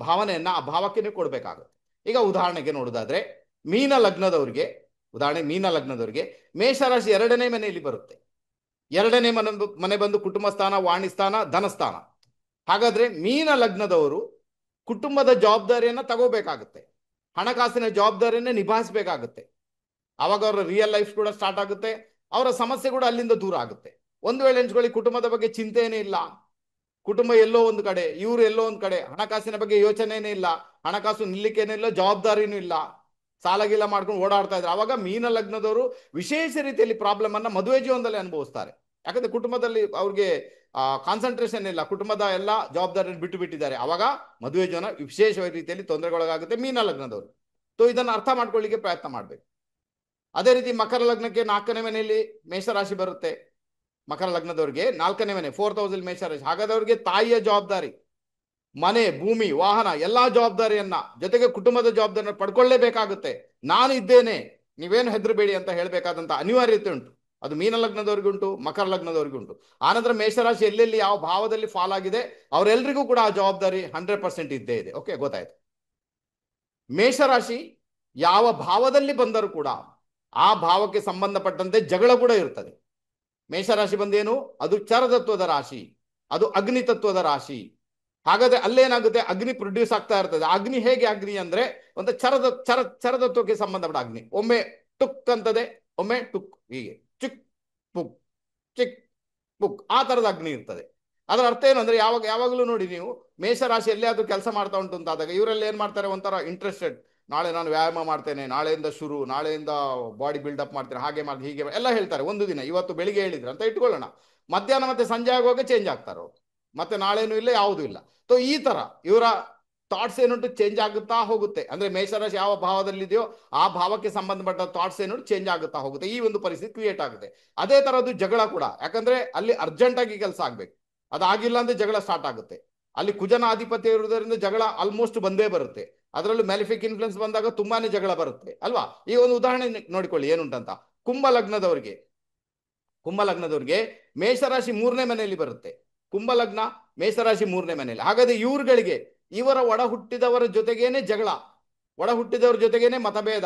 [SPEAKER 1] ಭಾವನೆಯನ್ನ ಆ ಭಾವಕ್ಕೆ ಕೊಡ್ಬೇಕಾಗುತ್ತೆ. ಈಗ ಉದಾಹರಣೆಗೆ ನೋಡೋದಾದ್ರೆ, ಮೀನ ಲಗ್ನದವರಿಗೆ ಮೇಷರಾಶಿ 2ನೇ ಮನೆಯಲ್ಲಿ ಬರುತ್ತೆ. 2ನೇ ಮನೆ ಬಂದು ಕುಟುಂಬ ಸ್ಥಾನ, ವಾಣಿ ಸ್ಥಾನ, ಧನಸ್ಥಾನ. ಹಾಗಾದ್ರೆ ಮೀನ ಲಗ್ನದವರು ಕುಟುಂಬದ ಜವಾಬ್ದಾರಿಯನ್ನ ತಗೋಬೇಕಾಗುತ್ತೆ, ಹಣಕಾಸಿನ ಜವಾಬ್ದಾರಿಯನ್ನ ನಿಭಾಯಿಸಬೇಕಾಗುತ್ತೆ. ಅವಾಗ ಅವರ ರಿಯಲ್ ಲೈಫ್ ಕೂಡ ಸ್ಟಾರ್ಟ್ ಆಗುತ್ತೆ, ಅವರ ಸಮಸ್ಯೆ ಕೂಡ ಅಲ್ಲಿಂದ ದೂರ ಆಗುತ್ತೆ. ಒಂದು ವೇಳೆ ಎಣಿಸ್ಕೊಳ್ಳಿ, ಕುಟುಂಬದ ಬಗ್ಗೆ ಚಿಂತೆನೇ ಇಲ್ಲ, ಕುಟುಂಬ ಎಲ್ಲೋ ಒಂದು ಕಡೆ, ಇವರು ಎಲ್ಲೋ ಒಂದು ಕಡೆ, ಹಣಕಾಸಿನ ಬಗ್ಗೆ ಯೋಚನೆನೇ ಇಲ್ಲ, ಹಣಕಾಸು ನಿಲ್ಲಿಕ್ಕೇನೇ ಇಲ್ಲ, ಜವಾಬ್ದಾರಿನೂ ಇಲ್ಲ, ಸಾಲಗಿಲ್ಲ ಮಾಡ್ಕೊಂಡು ಓಡಾಡ್ತಾ ಇದ್ದಾರೆ. ಅವಾಗ ಮೀನ ಲಗ್ನದವರು ವಿಶೇಷ ರೀತಿಯಲ್ಲಿ ಪ್ರಾಬ್ಲಮ್ ಅನ್ನ ಮದುವೆ ಜೀವನದಲ್ಲಿ ಅನುಭವಿಸ್ತಾರೆ. ಯಾಕಂದ್ರೆ ಕುಟುಂಬದಲ್ಲಿ ಅವ್ರಿಗೆ ಕಾನ್ಸಂಟ್ರೇಷನ್ ಇಲ್ಲ, ಕುಟುಂಬದ ಎಲ್ಲ ಜವಾಬ್ದಾರಿಯನ್ನು ಬಿಟ್ಟು ಬಿಟ್ಟಿದ್ದಾರೆ. ಅವಾಗ ಮದುವೆ ಜೀವನ ವಿಶೇಷ ರೀತಿಯಲ್ಲಿ ತೊಂದರೆಗೊಳಗಾಗುತ್ತೆ ಮೀನ ಲಗ್ನದವರು. ಸೊ ಇದನ್ನು ಅರ್ಥ ಮಾಡ್ಕೊಳ್ಳಿಕ್ಕೆ ಪ್ರಯತ್ನ ಮಾಡಬೇಕು. ಅದೇ ರೀತಿ ಮಕರ ಲಗ್ನಕ್ಕೆ 4ನೇ ಮನೆಯಲ್ಲಿ ಮೇಷರಾಶಿ ಬರುತ್ತೆ. ಮಕರ ಲಗ್ನದವ್ರಿಗೆ 4ನೇ ಮನೆ 4th ಹೌಸಲ್ಲಿ ಮೇಷರಾಶಿ. ಹಾಗಾದ್ರೆ ಅವ್ರಿಗೆ ತಾಯಿಯ ಜವಾಬ್ದಾರಿ, ಮನೆ, ಭೂಮಿ, ವಾಹನ ಎಲ್ಲಾ ಜವಾಬ್ದಾರಿಯನ್ನ ಜೊತೆಗೆ ಕುಟುಂಬದ ಜವಾಬ್ದಾರಿಯನ್ನು ಪಡ್ಕೊಳ್ಳೇಬೇಕಾಗುತ್ತೆ. ನಾನು ಇದ್ದೇನೆ, ನೀವೇನು ಹೆದರಬೇಡಿ ಅಂತ ಹೇಳಬೇಕಾದಂತ ಅನಿವಾರ್ಯತೆ ಉಂಟು. ಅದು ಮೀನ ಲಗ್ನದವ್ರಿಗುಂಟು, ಮಕರ ಲಗ್ನದವ್ರಿಗುಂಟು. ಆನಂತರ ಮೇಷರಾಶಿ ಎಲ್ಲೆಲ್ಲಿ ಯಾವ ಭಾವದಲ್ಲಿ ಫಾಲ್ ಆಗಿದೆ ಅವರೆಲ್ಲರಿಗೂ ಕೂಡ ಆ ಜವಾಬ್ದಾರಿ 100% ಇದ್ದೇ ಇದೆ. ಓಕೆ, ಗೊತ್ತಾಯ್ತು. ಮೇಷರಾಶಿ ಯಾವ ಭಾವದಲ್ಲಿ ಬಂದರೂ ಕೂಡ ಆ ಭಾವಕ್ಕೆ ಸಂಬಂಧಪಟ್ಟಂತೆ ಜಗಳ ಕೂಡ ಇರ್ತದೆ. ಮೇಷರಾಶಿ ಬಂದೇನು, ಅದು ಚರತತ್ವದ ರಾಶಿ, ಅದು ಅಗ್ನಿ ತತ್ವದ ರಾಶಿ. ಹಾಗಾದ್ರೆ ಅಲ್ಲೇನಾಗುತ್ತೆ, ಅಗ್ನಿ ಪ್ರೊಡ್ಯೂಸ್ ಆಗ್ತಾ ಇರ್ತದೆ. ಅಗ್ನಿ ಹೇಗೆ ಅಗ್ನಿ ಅಂದ್ರೆ ಒಂದು ಚರತತ್ವಕ್ಕೆ ಸಂಬಂಧಪಟ್ಟ ಅಗ್ನಿ. ಒಮ್ಮೆ ಟುಕ್ ಅಂತದೆ, ಒಮ್ಮೆ ಟುಕ್, ಹೀಗೆ ಚಿಕ್ ಪುಕ್ ಚಿಕ್ ಪುಕ್, ಆ ತರದ ಅಗ್ನಿ ಇರ್ತದೆ. ಅದರ ಅರ್ಥ ಏನು ಅಂದ್ರೆ ಯಾವಾಗಲೂ ನೋಡಿ ನೀವು ಮೇಷರಾಶಿ ಎಲ್ಲೇ ಅದು ಕೆಲಸ ಮಾಡ್ತಾ ಉಂಟು ಅಂತಾದಾಗ ಇವರೆಲ್ಲ ಏನ್ ಮಾಡ್ತಾರೆ, ಒಂಥರ ಇಂಟ್ರೆಸ್ಟೆಡ್. ನಾಳೆ ನಾನು ವ್ಯಾಯಾಮ ಮಾಡ್ತೇನೆ, ನಾಳೆಯಿಂದ ಶುರು, ನಾಳೆಯಿಂದ ಬಾಡಿ ಬಿಲ್ಡಪ್ ಮಾಡ್ತೇನೆ, ಹಾಗೆ ಮಾಡಿ ಹೀಗೆ ಎಲ್ಲ ಹೇಳ್ತಾರೆ. ಒಂದು ದಿನ ಇವತ್ತು ಬೆಳಿಗ್ಗೆ ಹೇಳಿದ್ರು ಅಂತ ಇಟ್ಕೊಳ್ಳೋಣ, ಮಧ್ಯಾಹ್ನ ಮತ್ತೆ ಸಂಜೆ ಆಗುವಾಗ ಚೇಂಜ್ ಆಗ್ತಾರೋ, ಮತ್ತೆ ನಾಳೆನೂ ಇಲ್ಲ, ಯಾವುದೂ ಇಲ್ಲ. ಸೊ ಈ ತರ ಇವರ ಥಾಟ್ಸ್ ಏನುಂಟು ಚೇಂಜ್ ಆಗುತ್ತಾ ಹೋಗುತ್ತೆ. ಅಂದ್ರೆ ಮೇಷರಾಶಿ ಯಾವ ಭಾವದಲ್ಲಿದೆಯೋ ಆ ಭಾವಕ್ಕೆ ಸಂಬಂಧಪಟ್ಟ ಥಾಟ್ಸ್ ಏನುಂಟು ಚೇಂಜ್ ಆಗುತ್ತಾ ಹೋಗುತ್ತೆ. ಈ ಒಂದು ಪರಿಸ್ಥಿತಿ ಕ್ರಿಯೇಟ್ ಆಗುತ್ತೆ. ಅದೇ ತರದ್ದು ಜಗಳ ಕೂಡ, ಯಾಕಂದ್ರೆ ಅಲ್ಲಿ ಅರ್ಜೆಂಟ್ ಆಗಿ ಕೆಲಸ ಆಗ್ಬೇಕು, ಅದಾಗಿಲ್ಲ ಅಂದ್ರೆ ಜಗಳ ಸ್ಟಾರ್ಟ್ ಆಗುತ್ತೆ. ಅಲ್ಲಿ ಕುಜನ ಆಧಿಪತ್ಯ ಇರುವುದರಿಂದ ಜಗಳ ಆಲ್ಮೋಸ್ಟ್ ಬಂದೇ ಬರುತ್ತೆ. ಅದರಲ್ಲೂ ಮ್ಯಾಲಿಫಿಕ್ ಇನ್ಫ್ಲುಯೆನ್ಸ್ ಬಂದಾಗ ತುಂಬಾನೇ ಜಗಳ ಬರುತ್ತೆ ಅಲ್ವಾ. ಈ ಒಂದು ಉದಾಹರಣೆ ನೋಡಿಕೊಳ್ಳಿ ಏನುಂಟಂತ. ಕುಂಭ ಲಗ್ನದವರಿಗೆ ಮೇಷರಾಶಿ 3ನೇ ಮನೆಯಲ್ಲಿ ಬರುತ್ತೆ. ಕುಂಭ ಲಗ್ನ ಮೇಷರಾಶಿ 3ನೇ ಮನೆಯಲ್ಲಿ. ಹಾಗಾದ್ರೆ ಇವ್ರುಗಳಿಗೆ ಇವರ ಒಡ ಹುಟ್ಟಿದವರ ಜೊತೆಗೇನೆ ಜಗಳ, ಒಡ ಹುಟ್ಟಿದವರ ಜೊತೆಗೇನೆ ಮತಭೇದ,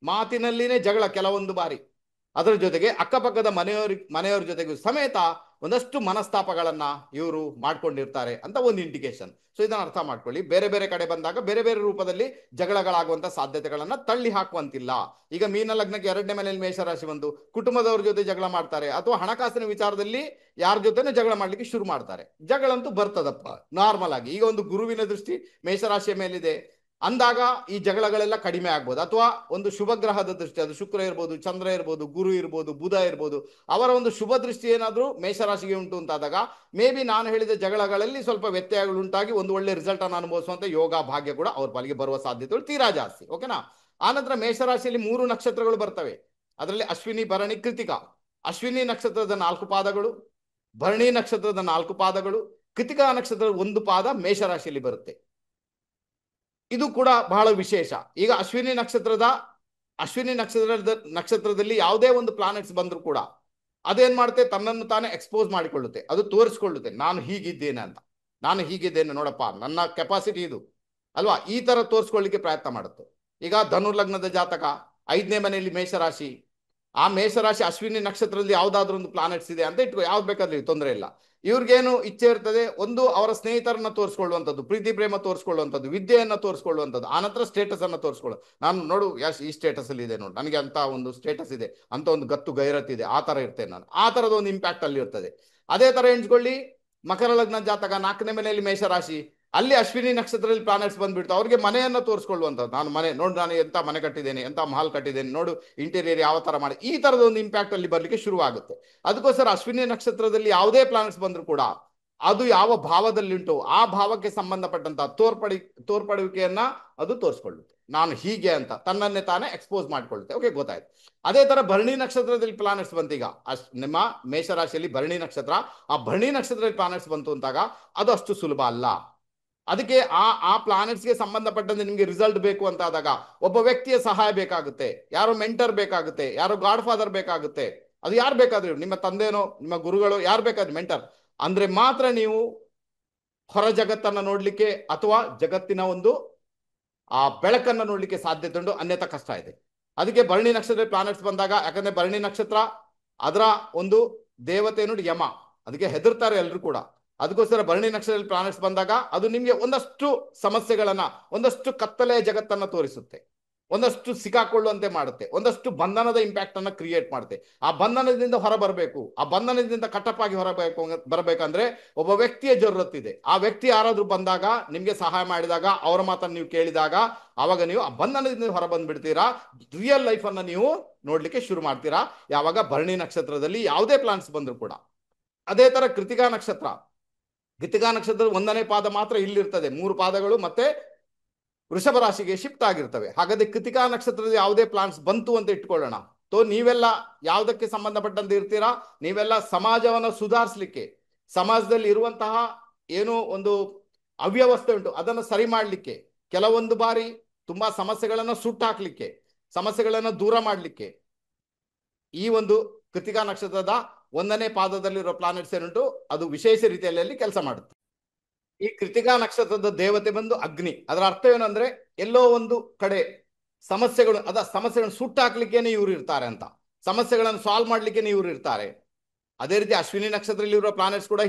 [SPEAKER 1] ಮಾತಿನಲ್ಲಿನೇ ಜಗಳ ಕೆಲವೊಂದು ಬಾರಿ. ಅದರ ಜೊತೆಗೆ ಅಕ್ಕಪಕ್ಕದ ಮನೆಯವರ ಜೊತೆಗೂ ಸಮೇತ ಒಂದಷ್ಟು ಮನಸ್ತಾಪಗಳನ್ನ ಇವರು ಮಾಡ್ಕೊಂಡಿರ್ತಾರೆ ಅಂತ ಒಂದು ಇಂಡಿಕೇಶನ್. ಸೊ ಇದನ್ನ ಅರ್ಥ ಮಾಡ್ಕೊಳ್ಳಿ. ಬೇರೆ ಬೇರೆ ಕಡೆ ಬಂದಾಗ ಬೇರೆ ಬೇರೆ ರೂಪದಲ್ಲಿ ಜಗಳಗಳಾಗುವಂತ ಸಾಧ್ಯತೆಗಳನ್ನ ತಳ್ಳಿ ಹಾಕುವಂತಿಲ್ಲ. ಈಗ ಮೀನ ಲಗ್ನಕ್ಕೆ 2ನೇ ಮನೆಯಲ್ಲಿ ಮೇಷರಾಶಿ ಬಂದು ಕುಟುಂಬದವ್ರ ಜೊತೆ ಜಗಳ ಮಾಡ್ತಾರೆ, ಅಥವಾ ಹಣಕಾಸಿನ ವಿಚಾರದಲ್ಲಿ ಯಾರ ಜೊತೆನೂ ಜಗಳ ಮಾಡ್ಲಿಕ್ಕೆ ಶುರು ಮಾಡ್ತಾರೆ. ಜಗಳಂತೂ ಬರ್ತದಪ್ಪ ನಾರ್ಮಲ್ ಆಗಿ. ಈಗ ಒಂದು ಗುರುವಿನ ದೃಷ್ಟಿ ಮೇಷರಾಶಿಯ ಮೇಲಿದೆ ಅಂದಾಗ ಈ ಜಗಳಗಳೆಲ್ಲ ಕಡಿಮೆ ಆಗ್ಬೋದು. ಅಥವಾ ಒಂದು ಶುಭ ಗ್ರಹದ ದೃಷ್ಟಿ, ಅದು ಶುಕ್ರ ಇರ್ಬೋದು, ಚಂದ್ರ ಇರ್ಬೋದು, ಗುರು ಇರ್ಬೋದು, ಬುಧ ಇರ್ಬೋದು, ಅವರ ಒಂದು ಶುಭ ದೃಷ್ಟಿ ಏನಾದ್ರೂ ಮೇಷರಾಶಿಗೆ ಉಂಟು ಅಂತಾದಾಗ ಮೇ ಬಿ ನಾನು ಹೇಳಿದ ಜಗಳಗಳಲ್ಲಿ ಸ್ವಲ್ಪ ವ್ಯತ್ಯಯಗಳು ಉಂಟಾಗಿ ಒಂದು ಒಳ್ಳೆ ರಿಸಲ್ಟ್ ಅನ್ನು ಅನುಭವಿಸುವಂತ ಯೋಗ ಭಾಗ್ಯ ಕೂಡ ಅವ್ರ ಪಾಲಿಗೆ ಬರುವ ಸಾಧ್ಯತೆಗಳು ತೀರಾ ಜಾಸ್ತಿ. ಓಕೆನಾ. ಆನಂತರ ಮೇಷರಾಶಿಯಲ್ಲಿ 3 ನಕ್ಷತ್ರಗಳು ಬರ್ತವೆ. ಅದರಲ್ಲಿ ಅಶ್ವಿನಿ, ಭರಣಿ, ಕೃತಿಕಾ. ಅಶ್ವಿನಿ ನಕ್ಷತ್ರದ 4 ಪಾದಗಳು, ಭರಣಿ ನಕ್ಷತ್ರದ 4 ಪಾದಗಳು, ಕೃತಿಕಾ ನಕ್ಷತ್ರದ 1 ಪಾದ ಮೇಷರಾಶಿಯಲ್ಲಿ ಬರುತ್ತೆ. ಇದು ಕೂಡ ಬಹಳ ವಿಶೇಷ. ಈಗ ಅಶ್ವಿನಿ ನಕ್ಷತ್ರದಲ್ಲಿ ಯಾವುದೇ ಒಂದು ಪ್ಲಾನೆಟ್ಸ್ ಬಂದ್ರು ಕೂಡ ಅದೇನ್ ಮಾಡುತ್ತೆ, ತನ್ನನ್ನು ತಾನೇ ಎಕ್ಸ್ಪೋಸ್ ಮಾಡಿಕೊಳ್ಳುತ್ತೆ, ಅದು ತೋರಿಸ್ಕೊಳ್ಳುತ್ತೆ, ನಾನು ಹೀಗಿದ್ದೇನೆ ಅಂತ. ನಾನು ಹೀಗಿದ್ದೇನೆ ನೋಡಪ್ಪ, ನನ್ನ ಕೆಪಾಸಿಟಿ ಇದು ಅಲ್ವಾ, ಈ ತರ ತೋರಿಸ್ಕೊಳ್ಳಿಕ್ಕೆ ಪ್ರಯತ್ನ ಮಾಡುತ್ತೆ. ಈಗ ಧನುರ್ಲಗ್ನದ ಜಾತಕ 5ನೇ ಮನೆಯಲ್ಲಿ ಮೇಷರಾಶಿ, ಆ ಮೇಷರಾಶಿ ಅಶ್ವಿನಿ ನಕ್ಷತ್ರದಲ್ಲಿ ಯಾವ್ದಾದ್ರು ಒಂದು ಪ್ಲಾನೆಟ್ಸ್ ಇದೆ ಅಂತ ಇಟ್ಕೋ, ಯಾವ್ದು ಬೇಕಾದ್ರೂ ತೊಂದರೆ ಇಲ್ಲ. ಇವ್ರಿಗೇನು ಇಚ್ಛೆ ಇರ್ತದೆ, ಒಂದು ಅವರ ಸ್ನೇಹಿತರನ್ನ ತೋರಿಸ್ಕೊಳ್ಳುವಂಥದ್ದು, ಪ್ರೀತಿ ಪ್ರೇಮ ತೋರಿಸ್ಕೊಳ್ಳುವಂಥದ್ದು, ವಿದ್ಯೆಯನ್ನ ತೋರಿಸ್ಕೊಳ್ಳುವಂಥದ್ದು, ಆನಂತರ ಸ್ಟೇಟಸ್ ಅನ್ನ ತೋರಿಸ್ಕೊಳ್ಳೋದು. ನಾನು ನೋಡು ಈ ಸ್ಟೇಟಸ್ ಅಲ್ಲಿ ಇದೆ ನೋಡು, ನನಗೆ ಅಂತ ಒಂದು ಸ್ಟೇಟಸ್ ಇದೆ, ಅಂತ ಒಂದು ಗತ್ತು ಗೈರತ್ ಇದೆ, ಆ ತರ ಇರ್ತೇನೆ ನಾನು, ಆ ತರದ ಒಂದು ಇಂಪ್ಯಾಕ್ಟ್ ಅಲ್ಲಿ ಇರ್ತದೆ. ಅದೇ ತರ ಎಣಿಸ್ಕೊಳ್ಳಿ, ಮಕರ ಲಗ್ನ ಜಾತಕ 4ನೇ ಮನೆಯಲ್ಲಿ ಮೇಷರಾಶಿ, ಅಲ್ಲಿ ಅಶ್ವಿನಿ ನಕ್ಷತ್ರದಲ್ಲಿ ಪ್ಲಾನೆಟ್ಸ್ ಬಂದ್ಬಿಡ್ತು, ಅವ್ರಿಗೆ ಮನೆಯನ್ನ ತೋರಿಸ್ಕೊಳ್ಳುವಂಥದ್ದು. ನಾನು ಮನೆ ನೋಡು, ನಾನು ಎಂತ ಮನೆ ಕಟ್ಟಿದ್ದೇನೆ, ಎಂತ ಮಹಲ್ ಕಟ್ಟಿದ್ದೇನೆ ನೋಡು, ಇಂಟೀರಿಯರ್ ಯಾವ ತರ ಮಾಡಿ, ಈ ತರದ ಒಂದು ಇಂಪ್ಯಾಕ್ಟ್ ಅಲ್ಲಿ ಬರ್ಲಿಕ್ಕೆ ಶುರು ಆಗುತ್ತೆ. ಅದಕ್ಕೋಸ್ಕರ ಅಶ್ವಿನಿ ನಕ್ಷತ್ರದಲ್ಲಿ ಯಾವುದೇ ಪ್ಲಾನೆಟ್ಸ್ ಬಂದ್ರು ಕೂಡ ಅದು ಯಾವ ಭಾವದಲ್ಲಿ ಉಂಟು ಆ ಭಾವಕ್ಕೆ ಸಂಬಂಧಪಟ್ಟಂತ ತೋರ್ಪಡುವಿಕೆಯನ್ನ ಅದು ತೋರಿಸ್ಕೊಳ್ಳುತ್ತೆ. ನಾನು ಹೀಗೆ ಅಂತ ತನ್ನನ್ನೇ ತಾನೇ ಎಕ್ಸ್ಪೋಸ್ ಮಾಡ್ಕೊಳ್ಳುತ್ತೆ. ಓಕೆ, ಗೊತ್ತಾಯ್ತು. ಅದೇ ತರ ಭರಣಿ ನಕ್ಷತ್ರದಲ್ಲಿ ಪ್ಲಾನೆಟ್ಸ್ ಬಂತೀಗ, ನಿಮ್ಮ ಮೇಷರಾಶಿಯಲ್ಲಿ ಭರಣಿ ನಕ್ಷತ್ರ, ಆ ಭರಣಿ ನಕ್ಷತ್ರದಲ್ಲಿ ಪ್ಲಾನೆಟ್ಸ್ ಬಂತು ಅಂತಾಗ ಅದು ಅಷ್ಟು ಸುಲಭ ಅಲ್ಲ. ಅದಕ್ಕೆ ಆ ಪ್ಲಾನೆಟ್ಸ್ಗೆ ಸಂಬಂಧಪಟ್ಟಂತೆ ನಿಮ್ಗೆ ರಿಸಲ್ಟ್ ಬೇಕು ಅಂತ ಆದಾಗ ಒಬ್ಬ ವ್ಯಕ್ತಿಯ ಸಹಾಯ ಬೇಕಾಗುತ್ತೆ, ಯಾರೋ ಮೆಂಟರ್ ಬೇಕಾಗುತ್ತೆ, ಯಾರೋ ಗಾಡ್ ಫಾದರ್ ಬೇಕಾಗುತ್ತೆ. ಅದು ಯಾರು ಬೇಕಾದ್ರೂ, ನಿಮ್ಮ ತಂದೆನೋ ನಿಮ್ಮ ಗುರುಗಳು ಯಾರು ಬೇಕಾದ್ರೂ ಮೆಂಟರ್ ಅಂದ್ರೆ ಮಾತ್ರ ನೀವು ಹೊರ ಜಗತ್ತನ್ನ ನೋಡ್ಲಿಕ್ಕೆ ಅಥವಾ ಜಗತ್ತಿನ ಒಂದು ಆ ಬೆಳಕನ್ನ ನೋಡ್ಲಿಕ್ಕೆ ಸಾಧ್ಯತೆ ಉಂಟು, ಅನ್ಯथा ಕಷ್ಟ ಇದೆ. ಅದಕ್ಕೆ ಭರಣಿ ನಕ್ಷತ್ರ ಪ್ಲಾನೆಟ್ಸ್ ಬಂದಾಗ, ಯಾಕಂದ್ರೆ ಭರಣಿ ನಕ್ಷತ್ರ ಅದರ ಒಂದು ದೇವತೆ ನೋಡಿ ಯಮ, ಅದಕ್ಕೆ ಹೆದರ್ತಾರೆ ಎಲ್ರು ಕೂಡ. ಅದಕ್ಕೋಸ್ಕರ ಭರಣಿ ನಕ್ಷತ್ರದಲ್ಲಿ ಪ್ಲಾನೆಟ್ಸ್ ಬಂದಾಗ ಅದು ನಿಮ್ಗೆ ಒಂದಷ್ಟು ಸಮಸ್ಯೆಗಳನ್ನ, ಒಂದಷ್ಟು ಕತ್ತಲೆಯ ಜಗತ್ತನ್ನ ತೋರಿಸುತ್ತೆ, ಒಂದಷ್ಟು ಸಿಕ್ಕಾಕೊಳ್ಳುವಂತೆ ಮಾಡುತ್ತೆ, ಒಂದಷ್ಟು ಬಂಧನದ ಇಂಪ್ಯಾಕ್ಟ್ ಅನ್ನ ಕ್ರಿಯೇಟ್ ಮಾಡುತ್ತೆ. ಆ ಬಂಧನದಿಂದ ಹೊರ ಬರಬೇಕು, ಆ ಬಂಧನದಿಂದ ಕಟ್ಟಪ್ಪಾಗಿ ಬರಬೇಕಂದ್ರೆ ಒಬ್ಬ ವ್ಯಕ್ತಿಯ ಜರುರತ್ತಿದೆ. ಆ ವ್ಯಕ್ತಿ ಯಾರಾದ್ರೂ ಬಂದಾಗ ನಿಮ್ಗೆ ಸಹಾಯ ಮಾಡಿದಾಗ ಅವರ ಮಾತನ್ನು ನೀವು ಕೇಳಿದಾಗ ಅವಾಗ ನೀವು ಆ ಬಂಧನದಿಂದ ಹೊರ ಬಂದ್ಬಿಡ್ತೀರಾ, ರಿಯಲ್ ಲೈಫ್ ಅನ್ನ ನೀವು ನೋಡ್ಲಿಕ್ಕೆ ಶುರು ಮಾಡ್ತೀರಾ. ಯಾವಾಗ ಭರಣಿ ನಕ್ಷತ್ರದಲ್ಲಿ ಯಾವುದೇ ಪ್ಲಾನ್ಸ್ ಬಂದ್ರು ಕೂಡ ಅದೇ ತರ ಕೃತಿಕಾ ನಕ್ಷತ್ರ, ಕೃತಿಕಾ ನಕ್ಷತ್ರದ 1ನೇ ಪಾದ ಮಾತ್ರ ಇಲ್ಲಿರ್ತದೆ, 3 ಪಾದಗಳು ಮತ್ತೆ ವೃಷಭ ರಾಶಿಗೆ ಶಿಫ್ಟ್ ಆಗಿರ್ತವೆ. ಹಾಗಾದ್ರೆ ಕೃತಿಕಾ ನಕ್ಷತ್ರದ ಯಾವುದೇ ಪ್ಲಾನ್ಸ್ ಬಂತು ಅಂತ ಇಟ್ಕೊಳ್ಳೋಣ, ನೀವೆಲ್ಲ ಯಾವುದಕ್ಕೆ ಸಂಬಂಧಪಟ್ಟಂತೆ ಇರ್ತೀರಾ, ನೀವೆಲ್ಲ ಸಮಾಜವನ್ನು ಸುಧಾರಿಸಲಿಕ್ಕೆ, ಸಮಾಜದಲ್ಲಿ ಇರುವಂತಹ ಏನೋ ಒಂದು ಅವ್ಯವಸ್ಥೆ ಉಂಟು ಅದನ್ನು ಸರಿ ಮಾಡಲಿಕ್ಕೆ, ಕೆಲವೊಂದು ಬಾರಿ ತುಂಬಾ ಸಮಸ್ಯೆಗಳನ್ನು ಸುಟ್ಟಾಕ್ಲಿಕ್ಕೆ, ಸಮಸ್ಯೆಗಳನ್ನು ದೂರ ಮಾಡಲಿಕ್ಕೆ ಈ ಒಂದು ಕೃತಿಕಾ ನಕ್ಷತ್ರದ 1ನೇ ಪಾದದಲ್ಲಿರೋ ಪ್ಲಾನೆಟ್ಸ್ ಏನುಂಟು ಅದು ವಿಶೇಷ ರೀತಿಯಲ್ಲಿ ಕೆಲಸ ಮಾಡುತ್ತೆ. ಈ ಕೃತಿಕಾ ನಕ್ಷತ್ರದ ದೇವತೆ ಬಂದು ಅಗ್ನಿ. ಅದರ ಅರ್ಥ ಏನು ಅಂದ್ರೆ ಎಲ್ಲೋ ಒಂದು ಕಡೆ ಸಮಸ್ಯೆಗಳು, ಸಮಸ್ಯೆಗಳನ್ನು ಸುಟ್ಟಾಕ್ಲಿಕ್ಕೇನೆ ಇವ್ರು ಇರ್ತಾರೆ ಅಂತ, ಸಮಸ್ಯೆಗಳನ್ನು ಸಾಲ್ವ್ ಮಾಡ್ಲಿಕ್ಕೆ ಇವ್ರು ಇರ್ತಾರೆ. ಅದೇ ರೀತಿ ಅಶ್ವಿನಿ ನಕ್ಷತ್ರದಲ್ಲಿ ಇರುವ ಪ್ಲಾನೆಟ್ಸ್ ಕೂಡ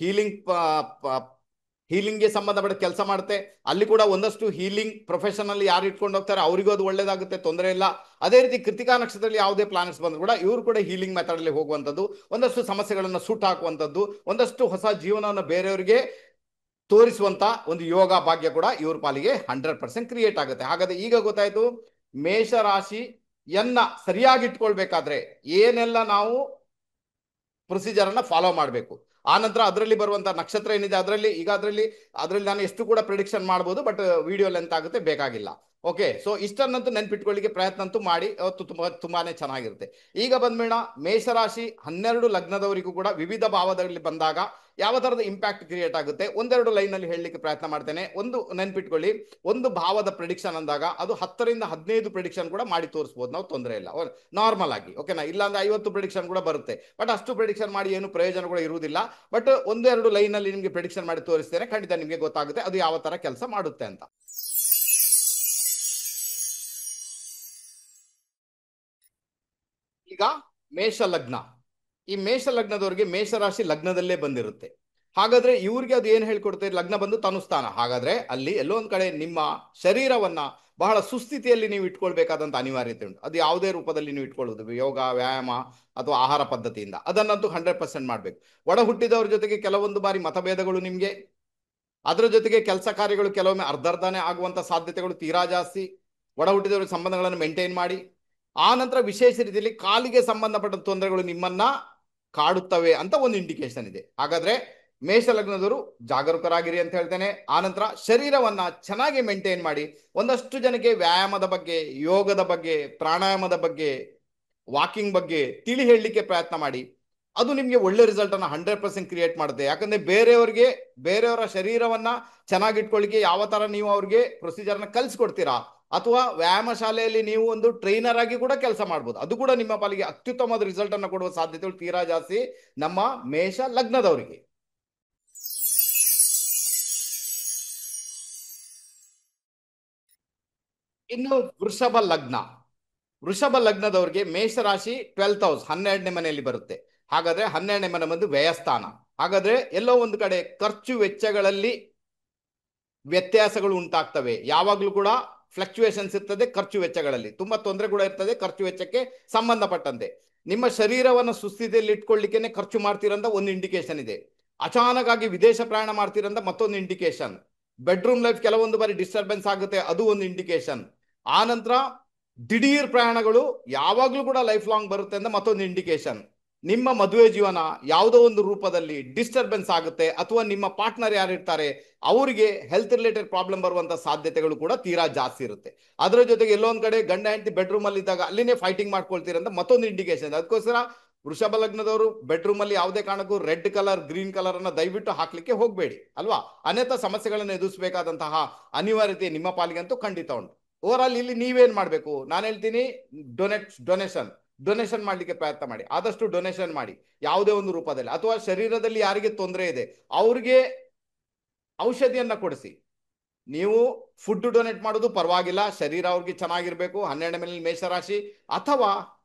[SPEAKER 1] ಹೀಲಿಂಗ್ ಹೀಲಿಂಗ್ಗೆ ಸಂಬಂಧಪಟ್ಟ ಕೆಲಸ ಮಾಡುತ್ತೆ. ಅಲ್ಲಿ ಕೂಡ ಒಂದಷ್ಟು ಹೀಲಿಂಗ್ ಪ್ರೊಫೆಷನಲ್ ಯಾರು ಇಟ್ಕೊಂಡು ಹೋಗ್ತಾರೆ ಅವರಿಗೂ ಅದು ಒಳ್ಳೇದಾಗುತ್ತೆ, ತೊಂದರೆ ಇಲ್ಲ. ಅದೇ ರೀತಿ ಕೃತಿಕಾ ನಕ್ಷತ್ರದಲ್ಲಿ ಯಾವುದೇ ಪ್ಲಾನೆಟ್ಸ್ ಬಂದ್ರು ಕೂಡ ಇವರು ಕೂಡ ಹೀಲಿಂಗ್ ಮೆಥಡ್ ಅಲ್ಲಿ ಹೋಗುವಂಥದ್ದು, ಒಂದಷ್ಟು ಸಮಸ್ಯೆಗಳನ್ನು ಸುಟ್ಟು ಹಾಕುವಂಥದ್ದು, ಒಂದಷ್ಟು ಹೊಸ ಜೀವನವನ್ನು ಬೇರೆಯವರಿಗೆ ತೋರಿಸುವಂತ ಒಂದು ಯೋಗ ಭಾಗ್ಯ ಕೂಡ ಇವ್ರ ಪಾಲಿಗೆ 100% ಕ್ರಿಯೇಟ್ ಆಗುತ್ತೆ. ಹಾಗಾದ್ರೆ ಈಗ ಗೊತ್ತಾಯ್ತು ಮೇಷರಾಶಿಯನ್ನ ಸರಿಯಾಗಿ ಇಟ್ಕೊಳ್ಬೇಕಾದ್ರೆ ಏನೆಲ್ಲ ನಾವು ಪ್ರೊಸೀಜರ್ ಅನ್ನ ಫಾಲೋ ಮಾಡಬೇಕು. ಆ ನಂತರ ಅದರಲ್ಲಿ ಬರುವಂತಹ ನಕ್ಷತ್ರ ಏನಿದೆ ಅದರಲ್ಲಿ ನಾನು ಎಷ್ಟು ಕೂಡ ಪ್ರಿಡಿಕ್ಷನ್ ಮಾಡಬಹುದು, ಬಟ್ ವಿಡಿಯೋ ಲೆಂತ್ ಆಗುತ್ತೆ, ಬೇಕಾಗಿಲ್ಲ. ಓಕೆ, ಸೊ ಇಷ್ಟನ್ನಂತೂ ನೆನ್ಪಿಟ್ಕೊಳ್ಳಿಕ್ಕೆ ಪ್ರಯತ್ನ ಅಂತೂ ಮಾಡಿ, ಅವತ್ತು ತುಂಬಾನೇ ಚೆನ್ನಾಗಿರುತ್ತೆ. ಈಗ ಬಂದ್ಮೇಣ ಮೇಷರಾಶಿ 12 ಲಗ್ನದವರಿಗೂ ಕೂಡ ವಿವಿಧ ಭಾವದಲ್ಲಿ ಬಂದಾಗ ಯಾವ ತರದ ಇಂಪ್ಯಾಕ್ಟ್ ಕ್ರಿಯೇಟ್ ಆಗುತ್ತೆ ಒಂದೆರಡು ಲೈನ್ ಅಲ್ಲಿ ಹೇಳಲಿಕ್ಕೆ ಪ್ರಯತ್ನ ಮಾಡ್ತೇನೆ. ಒಂದು ನೆನ್ಪಿಟ್ಕೊಳ್ಳಿ, ಒಂದು ಭಾವದ ಪ್ರಿಡಿಕ್ಷನ್ ಅಂದಾಗ ಅದು 10 ರಿಂದ 15 ಪ್ರಿಡಿಕ್ಷನ್ ಕೂಡ ಮಾಡಿ ತೋರಿಸಬಹುದು, ನಾವು ತೊಂದರೆ ಇಲ್ಲ, ನಾರ್ಮಲ್ ಆಗಿ. ಓಕೆನಾ, ಇಲ್ಲಾಂದ್ರೆ 50 ಪ್ರಿಡಿಕ್ಷನ್ ಕೂಡ ಬರುತ್ತೆ, ಬಟ್ ಅಷ್ಟು ಪ್ರಿಡಿಕ್ಷನ್ ಮಾಡಿ ಏನು ಪ್ರಯೋಜನ ಕೂಡ ಇರುವುದಿಲ್ಲ. ಬಟ್ ಒಂದೆರಡು ಲೈನ್ ಅಲ್ಲಿ ನಿಮಗೆ ಪ್ರಿಡಿಕ್ಷನ್ ಮಾಡಿ ತೋರಿಸ್ತೇನೆ, ಖಂಡಿತ ನಿಮಗೆ ಗೊತ್ತಾಗುತ್ತೆ ಅದು ಯಾವ ತರ ಕೆಲಸ ಮಾಡುತ್ತೆ ಅಂತ. ಈಗ ಮೇಷ ಲಗ್ನ, ಈ ಮೇಷ ಲಗ್ನದವರಿಗೆ ಮೇಷರಾಶಿ ಲಗ್ನದಲ್ಲೇ ಬಂದಿರುತ್ತೆ. ಹಾಗಾದ್ರೆ ಇವ್ರಿಗೆ ಅದು ಏನ್ ಹೇಳ್ಕೊಡುತ್ತೆ, ಲಗ್ನ ಬಂದು ತನುಸ್ಥಾನ. ಹಾಗಾದ್ರೆ ಅಲ್ಲಿ ಎಲ್ಲೋ ಒಂದ್ ಕಡೆ ನಿಮ್ಮ ಶರೀರವನ್ನ ಬಹಳ ಸುಸ್ಥಿತಿಯಲ್ಲಿ ನೀವು ಇಟ್ಕೊಳ್ಬೇಕಾದಂತ ಅನಿವಾರ್ಯತೆ ಉಂಟು. ಅದು ಯಾವುದೇ ರೂಪದಲ್ಲಿ ನೀವು ಇಟ್ಕೊಳ್ಳುವುದು, ಯೋಗ, ವ್ಯಾಯಾಮ ಅಥವಾ ಆಹಾರ ಪದ್ಧತಿಯಿಂದ, ಅದನ್ನಂತೂ 100% ಮಾಡ್ಬೇಕು. ಒಡ ಹುಟ್ಟಿದವ್ರ ಜೊತೆಗೆ ಕೆಲವೊಂದು ಬಾರಿ ಮತಭೇದಗಳು ನಿಮ್ಗೆ, ಅದರ ಜೊತೆಗೆ ಕೆಲಸ ಕಾರ್ಯಗಳು ಕೆಲವೊಮ್ಮೆ ಅರ್ಧರ್ಧನೆ ಆಗುವಂತ ಸಾಧ್ಯತೆಗಳು ತೀರಾ ಜಾಸ್ತಿ. ಒಡ ಹುಟ್ಟಿದವರ ಸಂಬಂಧಗಳನ್ನು ಮೇಂಟೈನ್ ಮಾಡಿ. ಆ ನಂತರ ವಿಶೇಷ ರೀತಿಯಲ್ಲಿ ಕಾಲಿಗೆ ಸಂಬಂಧಪಟ್ಟ ತೊಂದರೆಗಳು ನಿಮ್ಮನ್ನ ಕಾಡುತ್ತವೆ ಅಂತ ಒಂದು ಇಂಡಿಕೇಶನ್ ಇದೆ. ಹಾಗಾದ್ರೆ ಮೇಷ ಲಗ್ನದವರು ಜಾಗರೂಕರಾಗಿರಿ ಅಂತ ಹೇಳ್ತೇನೆ. ಆನಂತರ ಶರೀರವನ್ನ ಚೆನ್ನಾಗಿ ಮೇಂಟೈನ್ ಮಾಡಿ. ಒಂದಷ್ಟು ಜನಕ್ಕೆ ವ್ಯಾಯಾಮದ ಬಗ್ಗೆ, ಯೋಗದ ಬಗ್ಗೆ, ಪ್ರಾಣಾಯಾಮದ ಬಗ್ಗೆ, ವಾಕಿಂಗ್ ಬಗ್ಗೆ ತಿಳಿ ಹೇಳಲಿಕ್ಕೆ ಪ್ರಯತ್ನ ಮಾಡಿ. ಅದು ನಿಮಗೆ ಒಳ್ಳೆ ರಿಸಲ್ಟ್ ಅನ್ನ 100% ಕ್ರಿಯೇಟ್ ಮಾಡುತ್ತೆ. ಯಾಕಂದ್ರೆ ಬೇರೆಯವರ ಶರೀರವನ್ನ ಚೆನ್ನಾಗಿಟ್ಕೊಳ್ಳಿಕ್ಕೆ ಯಾವ ತರ ನೀವು ಅವ್ರಿಗೆ ಪ್ರೊಸೀಜರ್ನ ಕಲಿಸ್ಕೊಡ್ತೀರಾ, ಅಥವಾ ವ್ಯಾಯಾಮ ಶಾಲೆಯಲ್ಲಿ ನೀವು ಒಂದು ಟ್ರೈನರ್ ಆಗಿ ಕೂಡ ಕೆಲಸ ಮಾಡಬಹುದು, ಅದು ಕೂಡ ನಿಮ್ಮ ಪಾಲಿಗೆ ಅತ್ಯುತ್ತಮವಾದ ರಿಸಲ್ಟ್ ಅನ್ನು ಕೊಡುವ ಸಾಧ್ಯತೆಗಳು ತೀರಾ ಜಾಸ್ತಿ ನಮ್ಮ ಮೇಷ ಲಗ್ನದವರಿಗೆ. ಇನ್ನು ವೃಷಭ ಲಗ್ನದವರಿಗೆ ಮೇಷರಾಶಿ 12th ಹೌಸ್ 12ನೇ ಮನೆಯಲ್ಲಿ ಬರುತ್ತೆ. ಹಾಗಾದ್ರೆ 12ನೇ ಮನೆ ಬಂದು ವ್ಯಯಸ್ಥಾನ. ಹಾಗಾದ್ರೆ ಎಲ್ಲೋ ಒಂದು ಕಡೆ ಖರ್ಚು ವೆಚ್ಚಗಳಲ್ಲಿ ವ್ಯತ್ಯಾಸಗಳು ಉಂಟಾಗ್ತವೆ. ಯಾವಾಗ್ಲೂ ಕೂಡ ಫ್ಲಕ್ಚುಯೇಷನ್ಸ್ ಇರ್ತದೆ ಖರ್ಚು ವೆಚ್ಚಗಳಲ್ಲಿ, ತುಂಬಾ ತೊಂದರೆ ಕೂಡ ಇರ್ತದೆ ಖರ್ಚು ವೆಚ್ಚಕ್ಕೆ ಸಂಬಂಧಪಟ್ಟಂತೆ. ನಿಮ್ಮ ಶರೀರವನ್ನು ಸುಸ್ಥಿತಿಯಲ್ಲಿ ಇಟ್ಕೊಳ್ಳಿಕ್ಕೆ ಖರ್ಚು ಮಾಡ್ತೀರಂತ ಒಂದು ಇಂಡಿಕೇಶನ್ ಇದೆ. ಅಚಾನಕ್ ಆಗಿ ವಿದೇಶ ಪ್ರಯಾಣ ಮಾಡ್ತೀರಂತ ಮತ್ತೊಂದು ಇಂಡಿಕೇಶನ್. ಬೆಡ್ರೂಮ್ ಲೈಫ್ ಕೆಲವೊಂದು ಬಾರಿ ಡಿಸ್ಟರ್ಬೆನ್ಸ್ ಆಗುತ್ತೆ, ಅದು ಒಂದು ಇಂಡಿಕೇಶನ್. ಆ ನಂತರ ದಿಢೀರ್ ಪ್ರಯಾಣಗಳು ಯಾವಾಗ್ಲೂ ಕೂಡ ಲೈಫ್ ಲಾಂಗ್ ಬರುತ್ತೆ ಅಂತ ಮತ್ತೊಂದು ಇಂಡಿಕೇಶನ್. ನಿಮ್ಮ ಮದುವೆ ಜೀವನ ಯಾವುದೋ ಒಂದು ರೂಪದಲ್ಲಿ ಡಿಸ್ಟರ್ಬೆನ್ಸ್ ಆಗುತ್ತೆ, ಅಥವಾ ನಿಮ್ಮ ಪಾರ್ಟ್ನರ್ ಯಾರಿರ್ತಾರೆ ಅವರಿಗೆ ಹೆಲ್ತ್ ರಿಲೇಟೆಡ್ ಪ್ರಾಬ್ಲಮ್ ಬರುವಂತ ಸಾಧ್ಯತೆಗಳು ಕೂಡ ತೀರಾ ಜಾಸ್ತಿ ಇರುತ್ತೆ. ಅದರ ಜೊತೆಗೆ ಎಲ್ಲೊಂದ್ ಕಡೆ ಗಂಡ ಹೆಂಡತಿ ಬೆಡ್ರೂಮ್ ಅಲ್ಲಿ ಇದ್ದಾಗ ಅಲ್ಲಿನೇ ಫೈಟಿಂಗ್ ಮಾಡ್ಕೊಳ್ತೀರಂತ ಮತ್ತೊಂದು ಇಂಡಿಕೇಶನ್. ಅದಕ್ಕೋಸ್ಕರ ವೃಷಭ ಲಗ್ನದವರು ಬೆಡ್ರೂಮ್ ಅಲ್ಲಿ ಯಾವುದೇ ಕಾರಣಕ್ಕೂ ರೆಡ್ ಕಲರ್, ಗ್ರೀನ್ ಕಲರ್ ಅನ್ನ ದಯವಿಟ್ಟು ಹಾಕ್ಲಿಕ್ಕೆ ಹೋಗಬೇಡಿ ಅಲ್ವಾ. ಅನೇಕ ಸಮಸ್ಯೆಗಳನ್ನು ಎದುರಿಸಬೇಕಾದಂತಹ ಅನಿವಾರ್ಯತೆ ನಿಮ್ಮ ಪಾಲಿಗಂತೂ ಖಂಡಿತ ಉಂಟು. ಓವರ್ ಆಲ್ ಇಲ್ಲಿ ನೀವೇನ್ ಮಾಡ್ಬೇಕು, ನಾನು ಹೇಳ್ತೀನಿ ಡೊನೇಷನ್ ಮಾಡ್ಲಿಕ್ಕೆ ಪ್ರಯತ್ನ ಮಾಡಿ. ಆದಷ್ಟು ಡೊನೇಷನ್ ಮಾಡಿ ಯಾವುದೇ ಒಂದು ರೂಪದಲ್ಲಿ, ಅಥವಾ ಶರೀರದಲ್ಲಿ ಯಾರಿಗೆ ತೊಂದರೆ ಇದೆ ಅವ್ರಿಗೆ ಔಷಧಿಯನ್ನ ಕೊಡಿಸಿ. ನೀವು ಫುಡ್ ಡೊನೇಟ್ ಮಾಡೋದು ಪರವಾಗಿಲ್ಲ, ಶರೀರ ಅವ್ರಿಗೆ ಚೆನ್ನಾಗಿರ್ಬೇಕು, 12ನೇ ಮನೆಯಲ್ಲಿ ಮೇಷರಾಶಿ, ಅಥವಾ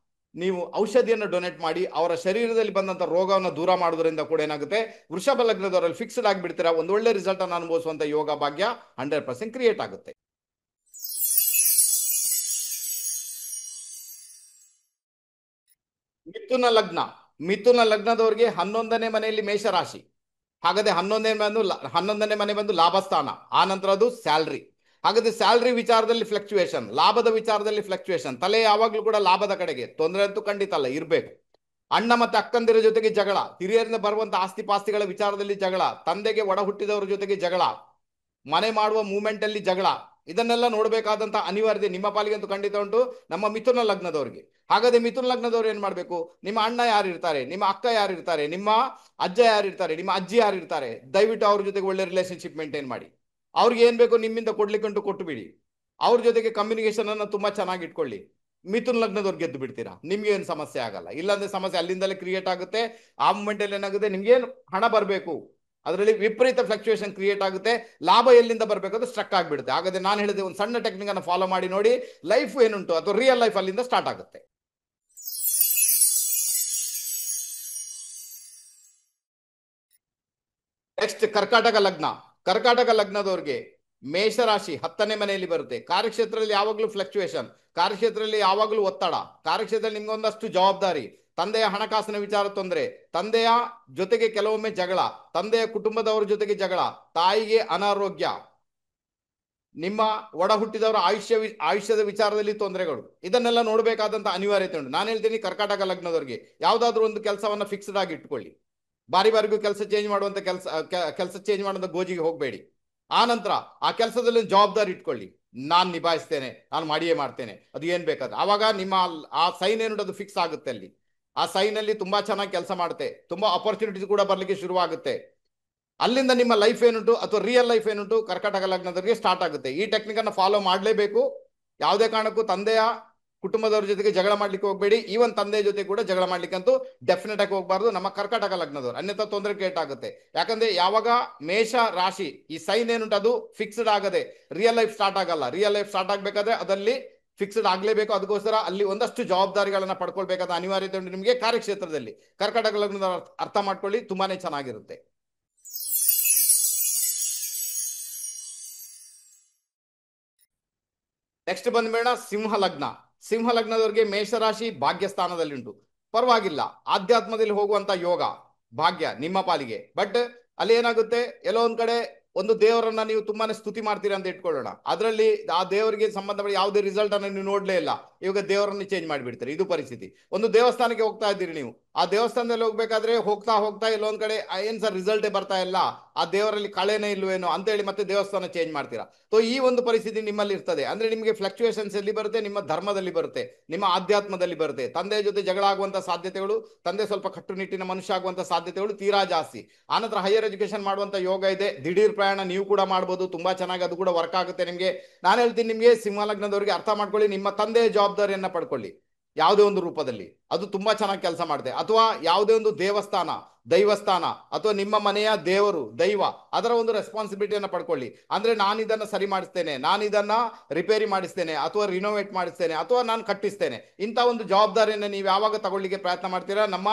[SPEAKER 1] ನೀವು ಔಷಧಿಯನ್ನು ಡೊನೇಟ್ ಮಾಡಿ ಅವರ ಶರೀರದಲ್ಲಿ ಬಂದಂತ ರೋಗವನ್ನು ದೂರ ಮಾಡೋದ್ರಿಂದ ಕೂಡ ಏನಾಗುತ್ತೆ, ವೃಷಭ ಲಗ್ನದವರಲ್ಲಿ ಫಿಕ್ಸ್ಡ್ ಆಗಿಬಿಡ್ತೀರಾ, ಒಂದು ಒಳ್ಳೆ ರಿಸಲ್ಟ್ ಅನ್ನು ಅನುಭವಿಸುವಂತ ಯೋಗ ಭಾಗ್ಯ 100% ಕ್ರಿಯೇಟ್ ಆಗುತ್ತೆ. ಮಿಥುನ ಲಗ್ನದವರಿಗೆ 11ನೇ ಮನೆಯಲ್ಲಿ ಮೇಷರಾಶಿ. ಹಾಗಾದ್ರೆ 11ನೇ ಮನೆ ಬಂದು ಲಾಭಸ್ಥಾನ, ಆ ನಂತರ ಅದು ಸ್ಯಾಲ್ರಿ. ಹಾಗಾದ್ರೆ ಸ್ಯಾಲ್ರಿ ವಿಚಾರದಲ್ಲಿ ಫ್ಲಕ್ಚುಯೇಷನ್, ಲಾಭದ ವಿಚಾರದಲ್ಲಿ ಫ್ಲಕ್ಚುಯೇಷನ್, ತಲೆ ಯಾವಾಗ್ಲೂ ಕೂಡ ಲಾಭದ ಕಡೆಗೆ. ತೊಂದರೆ ಅಂತೂ ಖಂಡಿತ ಅಲ್ಲ, ಇರಬೇಕು. ಅಣ್ಣ ಮತ್ತೆ ಅಕ್ಕಂದಿರ ಜೊತೆಗೆ ಜಗಳ, ಹಿರಿಯರಿಂದ ಬರುವಂತ ಆಸ್ತಿ ಪಾಸ್ತಿಗಳ ವಿಚಾರದಲ್ಲಿ ಜಗಳ, ತಂದೆಗೆ ಒಡ ಹುಟ್ಟಿದವರ ಜೊತೆಗೆ ಜಗಳ, ಮನೆ ಮಾಡುವ ಮೂವ್ಮೆಂಟ್ ಅಲ್ಲಿ ಜಗಳ, ಇದನ್ನೆಲ್ಲ ನೋಡಬೇಕಾದಂತ ಅನಿವಾರ್ಯತೆ ನಿಮ್ಮ ಪಾಲಿಗೆ ಅಂತೂ ಖಂಡಿತ ಉಂಟು. ನಮ್ಮ ಮಿಥುನ ಲಗ್ನದವರಿಗೆ ಹಾಗಾದ್ರೆ ಮಿಥುನ ಲಗ್ನದವ್ರು ಏನ್ ಮಾಡ್ಬೇಕು? ನಿಮ್ಮ ಅಣ್ಣ ಯಾರಿರ್ತಾರೆ, ನಿಮ್ಮ ಅಕ್ಕ ಯಾರಿರ್ತಾರೆ, ನಿಮ್ಮ ಅಜ್ಜ ಯಾರಿರ್ತಾರೆ, ನಿಮ್ಮ ಅಜ್ಜಿ ಯಾರಿರ್ತಾರೆ, ದಯವಿಟ್ಟು ಅವ್ರ ಜೊತೆಗೆ ಒಳ್ಳೆ ರಿಲೇಶನ್ಶಿಪ್ ಮೇಂಟೈನ್ ಮಾಡಿ. ಅವ್ರಿಗೆ ಏನ್ ಬೇಕು ನಿಮ್ಮಿಂದ ಕೊಡ್ಲಿಕ್ಕಂಟು ಕೊಟ್ಟು ಬಿಡಿ. ಅವ್ರ ಜೊತೆಗೆ ಕಮ್ಯುನಿಕೇಶನ್ ಅನ್ನ ತುಂಬಾ ಚೆನ್ನಾಗಿ ಇಟ್ಕೊಳ್ಳಿ. ಮಿಥುನ್ ಲಗ್ನದವ್ರು ಗೆದ್ದು ಬಿಡ್ತೀರಾ, ನಿಮ್ಗೆ ಏನು ಸಮಸ್ಯೆ ಆಗಲ್ಲ. ಇಲ್ಲಾಂದ್ರೆ ಸಮಸ್ಯೆ ಅಲ್ಲಿಂದಲೇ ಕ್ರಿಯೇಟ್ ಆಗುತ್ತೆ. ಆ ಮೂಮೆಂಟ್ ಅಲ್ಲಿ ಏನಾಗುತ್ತೆ, ನಿಮ್ಗೆ ಏನು ಹಣ ಬರಬೇಕು ಅದರಲ್ಲಿ ವಿಪರೀತ ಫ್ಲಕ್ಚುಯೇಷನ್ ಕ್ರಿಯೇಟ್ ಆಗುತ್ತೆ. ಲಾಭ ಎಲ್ಲಿಂದ ಬರಬೇಕು ಅದು ಸ್ಟ್ರಕ್ ಆಗಿಬಿಡುತ್ತೆ. ಹಾಗಾದ್ರೆ ನಾನು ಹೇಳಿದೆ ಒಂದು ಸಣ್ಣ ಟೆಕ್ನಿಕ್ ಅನ್ನು ಫಾಲೋ ಮಾಡಿ ನೋಡಿ, ಲೈಫ್ ಏನುಂಟು ಅಥವಾ ರಿಯಲ್ ಲೈಫ್ ಅಲ್ಲಿಂದ ಸ್ಟಾರ್ಟ್ ಆಗುತ್ತೆ. ನೆಕ್ಸ್ಟ್ ಕರ್ಕಾಟಕ ಲಗ್ನ. ಕರ್ಕಾಟಕ ಲಗ್ನದವ್ರಿಗೆ ಮೇಷರಾಶಿ 10ನೇ ಮನೆಯಲ್ಲಿ ಬರುತ್ತೆ. ಕಾರ್ಯಕ್ಷೇತ್ರದಲ್ಲಿ ಯಾವಾಗಲೂ ಫ್ಲಕ್ಚುಯೇಷನ್, ಕಾರ್ಯಕ್ಷೇತ್ರದಲ್ಲಿ ಯಾವಾಗಲೂ ಒತ್ತಡ, ಕಾರ್ಯಕ್ಷೇತ್ರದಲ್ಲಿ ನಿಮ್ಗೆ ಒಂದಷ್ಟು ಜವಾಬ್ದಾರಿ, ತಂದೆಯ ಹಣಕಾಸಿನ ವಿಚಾರ ತೊಂದರೆ, ತಂದೆಯ ಜೊತೆಗೆ ಕೆಲವೊಮ್ಮೆ ಜಗಳ, ತಂದೆಯ ಕುಟುಂಬದವರ ಜೊತೆಗೆ ಜಗಳ, ತಾಯಿಗೆ ಅನಾರೋಗ್ಯ, ನಿಮ್ಮ ಒಡ ಹುಟ್ಟಿದವರ ಆಯುಷ್ಯದ ವಿಚಾರದಲ್ಲಿ ತೊಂದರೆಗಳು, ಇದನ್ನೆಲ್ಲ ನೋಡಬೇಕಾದಂತ ಅನಿವಾರ್ಯತೆ ಉಂಟು. ನಾನು ಹೇಳ್ತೀನಿ ಕರ್ಕಾಟಕ ಲಗ್ನದವರಿಗೆ ಯಾವ್ದಾದ್ರು ಒಂದು ಕೆಲಸವನ್ನ ಫಿಕ್ಸ್ಡ್ ಆಗಿ ಇಟ್ಕೊಳ್ಳಿ. ಬಾರಿ ಬಾರಿಗೂ ಕೆಲಸ ಚೇಂಜ್ ಮಾಡುವಂತ ಕೆಲಸ ಚೇಂಜ್ ಮಾಡುವಂತ ಗೋಜಿಗೆ ಹೋಗಬೇಡಿ. ಆ ನಂತರ ಆ ಕೆಲಸದಲ್ಲಿ ಜವಾಬ್ದಾರಿ ಇಟ್ಕೊಳ್ಳಿ. ನಾನು ನಿಭಾಯಿಸ್ತೇನೆ, ನಾನು ಮಾಡಿಯೇ ಮಾಡ್ತೇನೆ, ಅದು ಏನ್ ಬೇಕಾದ್ರೆ ಆವಾಗ ನಿಮ್ಮ ಆ ಸೈನ್ ಏನುಂಟು ಅದು ಫಿಕ್ಸ್ ಆಗುತ್ತೆ. ಅಲ್ಲಿ ಆ ಸೈನ್ ಅಲ್ಲಿ ತುಂಬಾ ಚೆನ್ನಾಗಿ ಕೆಲಸ ಮಾಡುತ್ತೆ, ತುಂಬಾ ಅಪರ್ಚುನಿಟೀಸ್ ಕೂಡ ಬರ್ಲಿಕ್ಕೆ ಶುರುವಾಗುತ್ತೆ. ಅಲ್ಲಿಂದ ನಿಮ್ಮ ಲೈಫ್ ಏನುಂಟು ಅಥವಾ ರಿಯಲ್ ಲೈಫ್ ಏನುಂಟು ಕರ್ಕಾಟಕ ಲಗ್ನದವರಿಗೆ ಸ್ಟಾರ್ಟ್ ಆಗುತ್ತೆ. ಈ ಟೆಕ್ನಿಕ್ ಅನ್ನು ಫಾಲೋ ಮಾಡಲೇಬೇಕು. ಯಾವುದೇ ಕಾರಣಕ್ಕೂ ತಂದೆಯ ಕುಟುಂಬದವ್ರ ಜೊತೆಗೆ ಜಗಳ ಮಾಡ್ಲಿಕ್ಕೆ ಹೋಗಬೇಡಿ. ಈವನ್ ತಂದೆಯ ಜೊತೆ ಕೂಡ ಜಗಳ ಮಾಡ್ಲಿಕ್ಕೆ ಅಂತೂ ಡೆಫಿನೆಟ್ ಆಗಿ ಹೋಗಬಾರ್ದು ನಮ್ಮ ಕರ್ಕಾಟಕ ಲಗ್ನದವರು, ಅನ್ಯಥಾ ತೊಂದರೆ ಕ್ರಿಯೇಟ್ ಆಗುತ್ತೆ. ಯಾಕಂದ್ರೆ ಯಾವಾಗ ಮೇಷ ರಾಶಿ ಈ ಸೈನ್ ಏನುಂಟು ಅದು ಫಿಕ್ಸ್ಡ್ ಆಗದೆ ರಿಯಲ್ ಲೈಫ್ ಸ್ಟಾರ್ಟ್ ಆಗಲ್ಲ. ರಿಯಲ್ ಲೈಫ್ ಸ್ಟಾರ್ಟ್ ಆಗ್ಬೇಕಾದ್ರೆ ಅದಲ್ಲಿ ಫಿಕ್ಸ್ಡ್ ಆಗ್ಲೇಬೇಕು. ಅದಕ್ಕೋಸ್ಕರ ಅಲ್ಲಿ ಒಂದಷ್ಟು ಜವಾಬ್ದಾರಿಗಳನ್ನ ಪಡ್ಕೊಳ್ಬೇಕಾದ ಅನಿವಾರ್ಯತೆ ಉಂಟು ನಿಮಗೆ ಕಾರ್ಯಕ್ಷೇತ್ರದಲ್ಲಿ. ಕರ್ಕಾಟಕ ಲಗ್ನದ ಅರ್ಥ ಮಾಡ್ಕೊಳ್ಳಿ, ತುಂಬಾನೇ ಚೆನ್ನಾಗಿರುತ್ತೆ. ನೆಕ್ಸ್ಟ್ ಬಂದ್ಬೇಡ ಸಿಂಹ ಲಗ್ನ. ಸಿಂಹ ಲಗ್ನದವರಿಗೆ ಮೇಷರಾಶಿ ಭಾಗ್ಯಸ್ಥಾನದಲ್ಲಿ ಉಂಟು, ಪರವಾಗಿಲ್ಲ. ಆಧ್ಯಾತ್ಮದಲ್ಲಿ ಹೋಗುವಂತ ಯೋಗ ಭಾಗ್ಯ ನಿಮ್ಮ ಪಾಲಿಗೆ. ಬಟ್ ಅಲ್ಲಿ ಏನಾಗುತ್ತೆ, ಎಲ್ಲೋ ಒಂದ್ ಕಡೆ ಒಂದು ದೇವರನ್ನ ನೀವು ತುಂಬಾನೇ ಸ್ತುತಿ ಮಾಡ್ತೀರಾ ಅಂತ ಇಟ್ಕೊಳ್ಳೋಣ, ಅದರಲ್ಲಿ ಆ ದೇವರಿಗೆ ಸಂಬಂಧಪಟ್ಟ ಯಾವುದೇ ರಿಸಲ್ಟ್ ಅನ್ನು ನೀವು ನೋಡ್ಲೇ ಇಲ್ಲ, ಇವಾಗ ದೇವರನ್ನು ಚೇಂಜ್ ಮಾಡಿಬಿಡ್ತೀರಿ. ಇದು ಪರಿಸ್ಥಿತಿ. ಒಂದು ದೇವಸ್ಥಾನಕ್ಕೆ ಹೋಗ್ತಾ ಇದ್ದೀರಿ ನೀವು, ಆ ದೇವಸ್ಥಾನದಲ್ಲಿ ಹೋಗ್ಬೇಕಾದ್ರೆ ಹೋಗ್ತಾ ಹೋಗ್ತಾ ಎಲ್ಲೊಂದ್ ಕಡೆ ಏನ್ ಸರ್ ರಿಸಲ್ಟೇ ಬರ್ತಾ ಇಲ್ಲ, ಆ ದೇವರಲ್ಲಿ ಕಳೆನೇ ಇಲ್ವೇನೋ ಅಂತ ಹೇಳಿ ಮತ್ತೆ ದೇವಸ್ಥಾನ ಚೇಂಜ್ ಮಾಡ್ತೀರಾ. ಸೊ ಈ ಒಂದು ಪರಿಸ್ಥಿತಿ ನಿಮ್ಮಲ್ಲಿ ಇರ್ತದೆ. ಅಂದ್ರೆ ನಿಮಗೆ ಫ್ಲಕ್ಚುಯೇಷನ್ಸ್ ಎಲ್ಲಿ ಬರುತ್ತೆ, ನಿಮ್ಮ ಧರ್ಮದಲ್ಲಿ ಬರುತ್ತೆ, ನಿಮ್ಮ ಆಧ್ಯಾತ್ಮದಲ್ಲಿ ಬರುತ್ತೆ. ತಂದೆಯ ಜೊತೆ ಜಗಳ ಆಗುವಂತ ಸಾಧ್ಯತೆಗಳು, ತಂದೆ ಸ್ವಲ್ಪ ಕಟ್ಟುನಿಟ್ಟಿನ ಮನುಷ್ಯ ಆಗುವಂತ ಸಾಧ್ಯತೆಗಳು ತೀರಾ ಜಾಸ್ತಿ. ಆನಂತರ ಹೈಯರ್ ಎಜುಕೇಶನ್ ಮಾಡುವಂತ ಯೋಗ ಇದೆ. ದಿಢೀರ್ ಪ್ರಯಾಣ ನೀವು ಕೂಡ ಮಾಡ್ಬೋದು, ತುಂಬಾ ಚೆನ್ನಾಗಿ ಅದು ಕೂಡ ವರ್ಕ್ ಆಗುತ್ತೆ ನಿಮ್ಗೆ. ನಾನು ಹೇಳ್ತೀನಿ ನಿಮ್ಗೆ ಸಿಂಹ ಲಗ್ನದವರಿಗೆ ಅರ್ಥ ಮಾಡ್ಕೊಳ್ಳಿ, ನಿಮ್ಮ ತಂದೆಯ ಜವಾಬ್ದಾರಿಯನ್ನ ಪಡ್ಕೊಳ್ಳಿ ಯಾವುದೇ ಒಂದು ರೂಪದಲ್ಲಿ, ಅದು ತುಂಬಾ ಚೆನ್ನಾಗಿ ಕೆಲಸ ಮಾಡುತ್ತೆ. ಅಥವಾ ಯಾವುದೇ ಒಂದು ದೇವಸ್ಥಾನ, ದೈವಸ್ಥಾನ ಅಥವಾ ನಿಮ್ಮ ಮನೆಯ ದೇವರು ದೈವ, ಅದರ ಒಂದು ರೆಸ್ಪಾನ್ಸಿಬಿಲಿಟಿಯನ್ನು ಪಡ್ಕೊಳ್ಳಿ. ಅಂದ್ರೆ ನಾನು ಇದನ್ನ ಸರಿ ಮಾಡಿಸ್ತೇನೆ, ನಾನು ಇದನ್ನ ರಿಪೇರಿ ಮಾಡಿಸ್ತೇನೆ, ಅಥವಾ ರಿನೋವೇಟ್ ಮಾಡಿಸ್ತೇನೆ, ಅಥವಾ ನಾನು ಕಟ್ಟಿಸ್ತೇನೆ. ಇಂಥ ಒಂದು ಜವಾಬ್ದಾರಿಯನ್ನು ನೀವು ಯಾವಾಗ ತಗೊಳ್ಳಿಕ್ಕೆ ಪ್ರಯತ್ನ ಮಾಡ್ತೀರಾ ನಮ್ಮ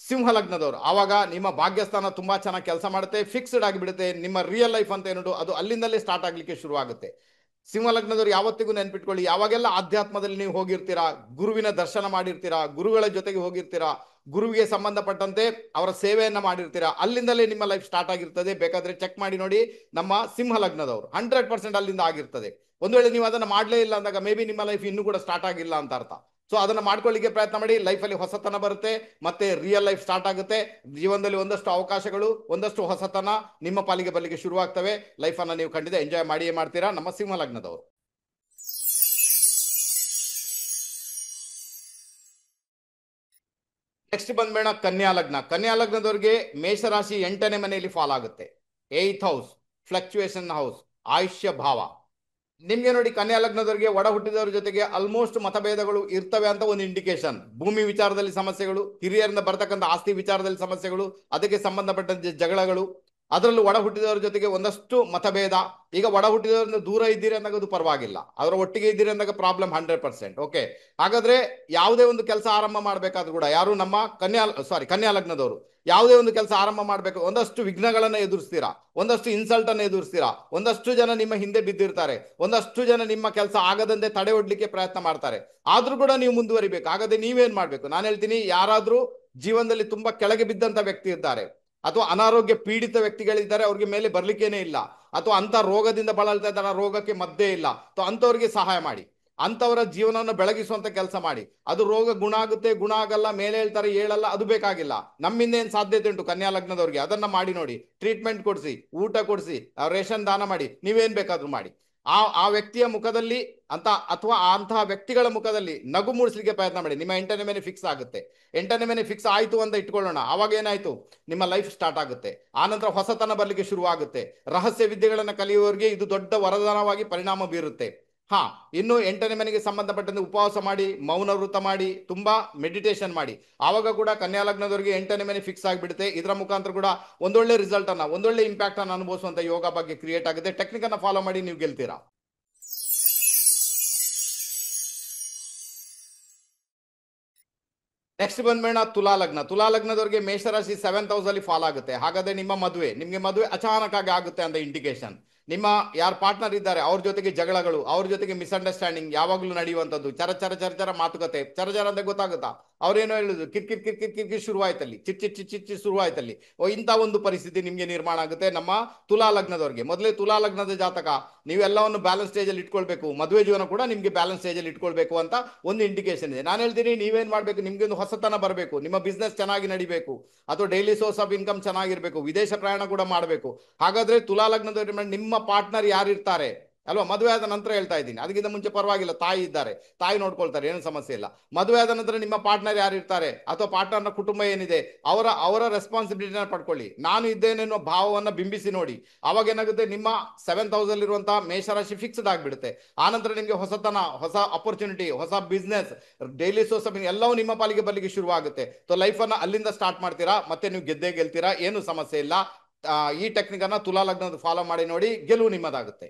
[SPEAKER 1] ಸಿಂಹ ಲಗ್ನದವರು, ಆವಾಗ ನಿಮ್ಮ ಭಾಗ್ಯಸ್ಥಾನ ತುಂಬಾ ಚೆನ್ನಾಗಿ ಕೆಲಸ ಮಾಡುತ್ತೆ, ಫಿಕ್ಸ್ಡ್ ಆಗಿಬಿಡುತ್ತೆ. ನಿಮ್ಮ ರಿಯಲ್ ಲೈಫ್ ಅಂತ ಏನು ಅದು ಅಲ್ಲಿಂದಲೇ ಸ್ಟಾರ್ಟ್ ಆಗ್ಲಿಕ್ಕೆ ಶುರು ಆಗುತ್ತೆ. ಸಿಂಹ ಲಗ್ನದವರು ಯಾವತ್ತಿಗೂ ನೆನ್ಪಿಟ್ಕೊಳ್ಳಿ, ಯಾವಾಗೆಲ್ಲ ಆಧ್ಯಾತ್ಮದಲ್ಲಿ ನೀವು ಹೋಗಿರ್ತೀರಾ, ಗುರುವಿನ ದರ್ಶನ ಮಾಡಿರ್ತೀರಾ, ಗುರುಗಳ ಜೊತೆಗೆ ಹೋಗಿರ್ತೀರಾ, ಗುರುವಿಗೆ ಸಂಬಂಧಪಟ್ಟಂತೆ ಅವರ ಸೇವೆಯನ್ನ ಮಾಡಿರ್ತೀರಾ, ಅಲ್ಲಿಂದಲೇ ನಿಮ್ಮ ಲೈಫ್ ಸ್ಟಾರ್ಟ್ ಆಗಿರ್ತದೆ. ಬೇಕಾದ್ರೆ ಚೆಕ್ ಮಾಡಿ ನೋಡಿ ನಮ್ಮ ಸಿಂಹ ಲಗ್ನದವರು 100% ಅಲ್ಲಿಂದ ಆಗಿರ್ತದೆ. ಒಂದು ವೇಳೆ ನೀವು ಅದನ್ನ ಮಾಡಲೇ ಇಲ್ಲ ಅಂದಾಗ ಮೇ ಬಿ ನಿಮ್ಮ ಲೈಫ್ ಇನ್ನೂ ಕೂಡ ಸ್ಟಾರ್ಟ್ ಆಗಿಲ್ಲ ಅಂತ ಅರ್ಥ. ಸೊ ಅದನ್ನ ಮಾಡ್ಕೊಳ್ಳಿಕ್ಕೆ ಪ್ರಯತ್ನ ಮಾಡಿ, ಲೈಫಲ್ಲಿ ಹೊಸತನ ಬರುತ್ತೆ, ಮತ್ತೆ ರಿಯಲ್ ಲೈಫ್ ಸ್ಟಾರ್ಟ್ ಆಗುತ್ತೆ. ಜೀವನದಲ್ಲಿ ಒಂದಷ್ಟು ಅವಕಾಶಗಳು, ಒಂದಷ್ಟು ಹೊಸತನ ನಿಮ್ಮ ಪಾಲಿಗೆ ಬರಲಿಕ್ಕೆ ಶುರುವಾಗ್ತವೆ. ಲೈಫ್ ಅನ್ನ ನೀವು ಖಂಡಿತ ಎಂಜಾಯ್ ಮಾಡಿಯೇ ಮಾಡ್ತೀರಾ ನಮ್ಮ ಸಿಂಹ ಲಗ್ನದವರು. ನೆಕ್ಸ್ಟ್ ಬಂದ್ಬೇಡ ಕನ್ಯಾ ಲಗ್ನ. ಕನ್ಯಾ ಲಗ್ನದವರಿಗೆ ಮೇಷರಾಶಿ 8ನೇ ಮನೆಯಲ್ಲಿ ಫಾಲ್ ಆಗುತ್ತೆ. 8th ಹೌಸ್, ಫ್ಲಕ್ಚುಯೇಷನ್ ಹೌಸ್, ಆಯುಷ್ಯ ಭಾವ. ನಿಮ್ಗೆ ನೋಡಿ ಕನ್ಯಾ ಲಗ್ನದವರಿಗೆ ಒಡ ಹುಟ್ಟಿದವರ ಜೊತೆಗೆ ಆಲ್ಮೋಸ್ಟ್ ಮತಭೇದಗಳು ಇರ್ತವೆ ಅಂತ ಒಂದು ಇಂಡಿಕೇಶನ್. ಭೂಮಿ ವಿಚಾರದಲ್ಲಿ ಸಮಸ್ಯೆಗಳು, ಹಿರಿಯರಿಂದ ಬರ್ತಕ್ಕಂಥ ಆಸ್ತಿ ವಿಚಾರದಲ್ಲಿ ಸಮಸ್ಯೆಗಳು, ಅದಕ್ಕೆ ಸಂಬಂಧಪಟ್ಟಂತೆ ಜಗಳಗಳು, ಅದರಲ್ಲೂ ಒಡ ಹುಟ್ಟಿದವರ ಜೊತೆಗೆ ಒಂದಷ್ಟು ಮತಭೇದ. ಈಗ ಒಡ ಹುಟ್ಟಿದವರಿಂದ ದೂರ ಇದ್ದೀರಿ ಅಂದಾಗ ಅದು ಪರವಾಗಿಲ್ಲ, ಅದರ ಒಟ್ಟಿಗೆ ಇದ್ದೀರಿ ಅಂದಾಗ ಪ್ರಾಬ್ಲಮ್ 100%. ಓಕೆ, ಹಾಗಾದ್ರೆ ಯಾವುದೇ ಒಂದು ಕೆಲಸ ಆರಂಭ ಮಾಡಬೇಕಾದ್ರೂ ಕೂಡ ಯಾರು ನಮ್ಮ ಕನ್ಯಾ ಲಗ್ನದವರು ಯಾವುದೇ ಒಂದು ಕೆಲಸ ಆರಂಭ ಮಾಡಬೇಕು, ಒಂದಷ್ಟು ವಿಘ್ನಗಳನ್ನ ಎದುರಿಸ್ತೀರಾ, ಒಂದಷ್ಟು ಇನ್ಸಲ್ಟ್ ಅನ್ನು ಎದುರಿಸ್ತೀರಾ, ಒಂದಷ್ಟು ಜನ ನಿಮ್ಮ ಹಿಂದೆ ಬಿದ್ದಿರ್ತಾರೆ, ಒಂದಷ್ಟು ಜನ ನಿಮ್ಮ ಕೆಲಸ ಆಗದಂತೆ ತಡೆ ಒಡ್ಲಿಕ್ಕೆ ಪ್ರಯತ್ನ ಮಾಡ್ತಾರೆ. ಆದ್ರೂ ಕೂಡ ನೀವು ಮುಂದುವರಿಬೇಕು. ಹಾಗಾದ್ರೆ ನೀವೇನ್ ಮಾಡ್ಬೇಕು, ನಾನು ಹೇಳ್ತೀನಿ, ಯಾರಾದ್ರೂ ಜೀವನದಲ್ಲಿ ತುಂಬಾ ಕೆಳಗೆ ಬಿದ್ದಂತ ವ್ಯಕ್ತಿ ಇದ್ದಾರೆ, ಅಥವಾ ಅನಾರೋಗ್ಯ ಪೀಡಿತ ವ್ಯಕ್ತಿಗಳಿದ್ದಾರೆ, ಅವ್ರಿಗೆ ಮೇಲೆ ಬರ್ಲಿಕ್ಕೇನೆ ಇಲ್ಲ, ಅಥವಾ ಅಂತ ರೋಗದಿಂದ ಬಳಲ್ತಾ ಇದ್ದಾರೆ, ರೋಗಕ್ಕೆ ಮದ್ದೇ ಇಲ್ಲ, ಅಥವಾ ಅಂತವ್ರಿಗೆ ಸಹಾಯ ಮಾಡಿ. ಅಂಥವರ ಜೀವನವನ್ನು ಬೆಳಗಿಸುವಂತ ಕೆಲಸ ಮಾಡಿ. ಅದು ರೋಗ ಗುಣ ಆಗುತ್ತೆ, ಗುಣ ಆಗಲ್ಲ, ಮೇಲೆ ಹೇಳ್ತಾರೆ ಹೇಳಲ್ಲ, ಅದು ಬೇಕಾಗಿಲ್ಲ. ನಮ್ಮಿಂದ ಏನು ಸಾಧ್ಯತೆ ಉಂಟು ಕನ್ಯಾ ಲಗ್ನದವ್ರಿಗೆ ಅದನ್ನ ಮಾಡಿ ನೋಡಿ. ಟ್ರೀಟ್ಮೆಂಟ್ ಕೊಡಿಸಿ, ಊಟ ಕೊಡಿಸಿ, ರೇಷನ್ ದಾನ ಮಾಡಿ, ನೀವೇನ್ ಬೇಕಾದ್ರೂ ಮಾಡಿ. ಆ ವ್ಯಕ್ತಿಯ ಮುಖದಲ್ಲಿ ಅಂತ ಅಥವಾ ಅಂತಹ ವ್ಯಕ್ತಿಗಳ ಮುಖದಲ್ಲಿ ನಗು ಮೂಡಿಸ್ಲಿಕ್ಕೆ ಪ್ರಯತ್ನ ಮಾಡಿ. ನಿಮ್ಮ 8ನೇ ಮನೆ ಫಿಕ್ಸ್ ಆಗುತ್ತೆ. 8ನೇ ಮನೆ ಫಿಕ್ಸ್ ಆಯ್ತು ಅಂತ ಇಟ್ಕೊಳ್ಳೋಣ. ಅವಾಗ ಏನಾಯ್ತು, ನಿಮ್ಮ ಲೈಫ್ ಸ್ಟಾರ್ಟ್ ಆಗುತ್ತೆ. ಆನಂತರ ಹೊಸತನ ಬರ್ಲಿಕ್ಕೆ ಶುರು ಆಗುತ್ತೆ. ರಹಸ್ಯ ವಿದ್ಯೆಗಳನ್ನ ಕಲಿಯುವವರಿಗೆ ಇದು ದೊಡ್ಡ ವರದಾನವಾಗಿ ಪರಿಣಾಮ ಬೀರುತ್ತೆ. ಹಾ, ಇನ್ನು 8ನೇ ಮನೆಗೆ ಸಂಬಂಧಪಟ್ಟಂತೆ ಉಪವಾಸ ಮಾಡಿ, ಮೌನ ವೃತ ಮಾಡಿ, ತುಂಬಾ ಮೆಡಿಟೇಷನ್ ಮಾಡಿ. ಆವಾಗ ಕೂಡ ಕನ್ಯಾ ಲಗ್ನದವರಿಗೆ 8ನೇ ಮನೆ ಫಿಕ್ಸ್ ಆಗಿಬಿಡುತ್ತೆ. ಇದರ ಮುಖಾಂತರ ಕೂಡ ಒಂದೊಳ್ಳೆ ರಿಸಲ್ಟ್ ಅನ್ನ, ಒಂದೊಳ್ಳೆ ಇಂಪ್ಯಾಕ್ಟ್ ಅನ್ನು ಅನುಭವಿಸುವಂತ ಯೋಗ ಬಗ್ಗೆ ಕ್ರಿಯೇಟ್ ಆಗುತ್ತೆ. ಟೆಕ್ನಿಕ್ ಅನ್ನ ಫಾಲೋ ಮಾಡಿ, ನೀವು ಗೆಲ್ತೀರಾ. ನೆಕ್ಸ್ಟ್ ಬಂದ್ಬೇಡ ತುಲಾ ಲಗ್ನ. ತುಲಾ ಲಗ್ನದವರಿಗೆ ಮೇಷರಾಶಿ 7th ಹೌಸ್ ಅಲ್ಲಿ ಫಾಲ್ ಆಗುತ್ತೆ. ಹಾಗಾದ್ರೆ ನಿಮ್ಗೆ ಮದುವೆ ಅಚಾನಕ್ ಆಗಿ ಆಗುತ್ತೆ ಅಂತ ಇಂಡಿಕೇಶನ್. ನಿಮ್ಮ ಯಾರು ಪಾರ್ಟ್ನರ್ ಇದ್ದಾರೆ ಅವ್ರ ಜೊತೆಗೆ ಜಗಳಗಳು, ಅವ್ರ ಜೊತೆಗೆ ಮಿಸ್ಅಂಡರ್ಸ್ಟ್ಯಾಂಡಿಂಗ್ ಯಾವಾಗ್ಲೂ ನಡೆಯುವಂಥದ್ದು, ಚರ ಮಾತುಕತೆ. ಚರ ಅಂತ ಗೊತ್ತಾಗುತ್ತಾ, ಅವ್ರೇನೋ ಹೇಳುದು ಕಿರ್ಕಿರ್ ಶುರುವಾಯ್ತಲ್ಲಿ, ಚಿಚ್ಚಿ ಶುರುವಾಯ್ತಲ್ಲಿ. ಇಂಥ ಒಂದು ಪರಿಸ್ಥಿತಿ ನಿಮ್ಗೆ ನಿರ್ಮಾಣ ಆಗುತ್ತೆ ನಮ್ಮ ತುಲಾ ಲಗ್ನದವ್ರಿಗೆ. ಮೊದಲೇ ತುಲಾ ಲಗ್ನದ ಜಾತಕ ನೀವೆಲ್ಲವನ್ನು ಬ್ಯಾಲೆನ್ಸ್ ಸ್ಟೇಜ್ ಅಲ್ಲಿ ಇಟ್ಕೊಳ್ಬೇಕು. ಮದುವೆ ಜೀವನ ಕೂಡ ನಿಮ್ಗೆ ಬ್ಯಾಲೆನ್ಸ್ ಸ್ಟೇಜ್ ಅಲ್ಲಿ ಇಟ್ಕೊಳ್ಬೇಕು ಅಂತ ಒಂದು ಇಂಡಿಕೇಶನ್ ಇದೆ. ನಾನು ಹೇಳ್ತೀನಿ, ನೀವೇನ್ ಮಾಡ್ಬೇಕು, ನಿಮ್ಗೆ ಒಂದು ಹೊಸತನ ಬರಬೇಕು, ನಿಮ್ಮ ಬಿಸ್ನೆಸ್ ಚೆನ್ನಾಗಿ ನಡಿಬೇಕು, ಅಥವಾ ಡೈಲಿ ಸೋರ್ಸ್ ಆಫ್ ಇನ್ಕಮ್ ಚೆನ್ನಾಗಿರ್ಬೇಕು, ವಿದೇಶ ಪ್ರಯಾಣ ಕೂಡ ಮಾಡಬೇಕು. ಹಾಗಾದ್ರೆ ತುಲಾ ಲಗ್ನದವ್ರಿಗೆ ನಿಮ್ಮ ಪಾರ್ಟ್ನರ್ ಯಾರಿರ್ತಾರೆ ಅಲ್ವಾ, ಮದುವೆ ಆದ ನಂತರ ಹೇಳ್ತಾ ಇದ್ದೀನಿ, ಅದಕ್ಕಿಂತ ಮುಂಚೆ ಪರವಾಗಿಲ್ಲ, ತಾಯಿ ಇದ್ದಾರೆ, ತಾಯಿ ನೋಡ್ಕೊಳ್ತಾರೆ, ಏನು ಸಮಸ್ಯೆ ಇಲ್ಲ. ಮದುವೆ ಆದ ನಂತರ ನಿಮ್ಮ ಪಾರ್ಟ್ನರ್ ಯಾರಿರ್ತಾರೆ ಅಥವಾ ಪಾರ್ಟ್ನರ್ನ ಕುಟುಂಬ ಏನಿದೆ ಅವರ ರೆಸ್ಪಾನ್ಸಿಬಿಲಿಟಿನ ಪಡ್ಕೊಳ್ಳಿ. ನಾನು ಇದ್ದೇನೆ ಅನ್ನೋ ಭಾವವನ್ನು ಬಿಂಬಿಸಿ ನೋಡಿ. ಅವಾಗ ಏನಾಗುತ್ತೆ, ನಿಮ್ಮ 7th ಹೌಸ್ ಅಲ್ಲಿರುವಂತಹ ಮೇಷರಾಶಿ ಫಿಕ್ಸ್ಡ್ ಆಗಿಬಿಡುತ್ತೆ. ಆನಂತರ ನಿಮಗೆ ಹೊಸತನ, ಹೊಸ ಅಪರ್ಚುನಿಟಿ, ಹೊಸ ಬಿಸ್ನೆಸ್, ಡೈಲಿ ಸೋರ್ಸ್ ಎಲ್ಲವೂ ನಿಮ್ಮ ಪಾಲಿಗೆ ಬರ್ಲಿಕ್ಕೆ ಶುರು ಆಗುತ್ತೆ. ಸೊ ಲೈಫ್ ಅನ್ನ ಅಲ್ಲಿಂದ ಸ್ಟಾರ್ಟ್ ಮಾಡ್ತೀರಾ, ಮತ್ತೆ ನೀವು ಗೆಲ್ತೀರಾ, ಏನು ಸಮಸ್ಯೆ ಇಲ್ಲ. ಈ ಟೆಕ್ನಿಕ್ ಅನ್ನ ತುಲಾ ಲಗ್ನದ ಫಾಲೋ ಮಾಡಿ ನೋಡಿ, ಗೆಲುವು ನಿಮ್ಮದಾಗುತ್ತೆ.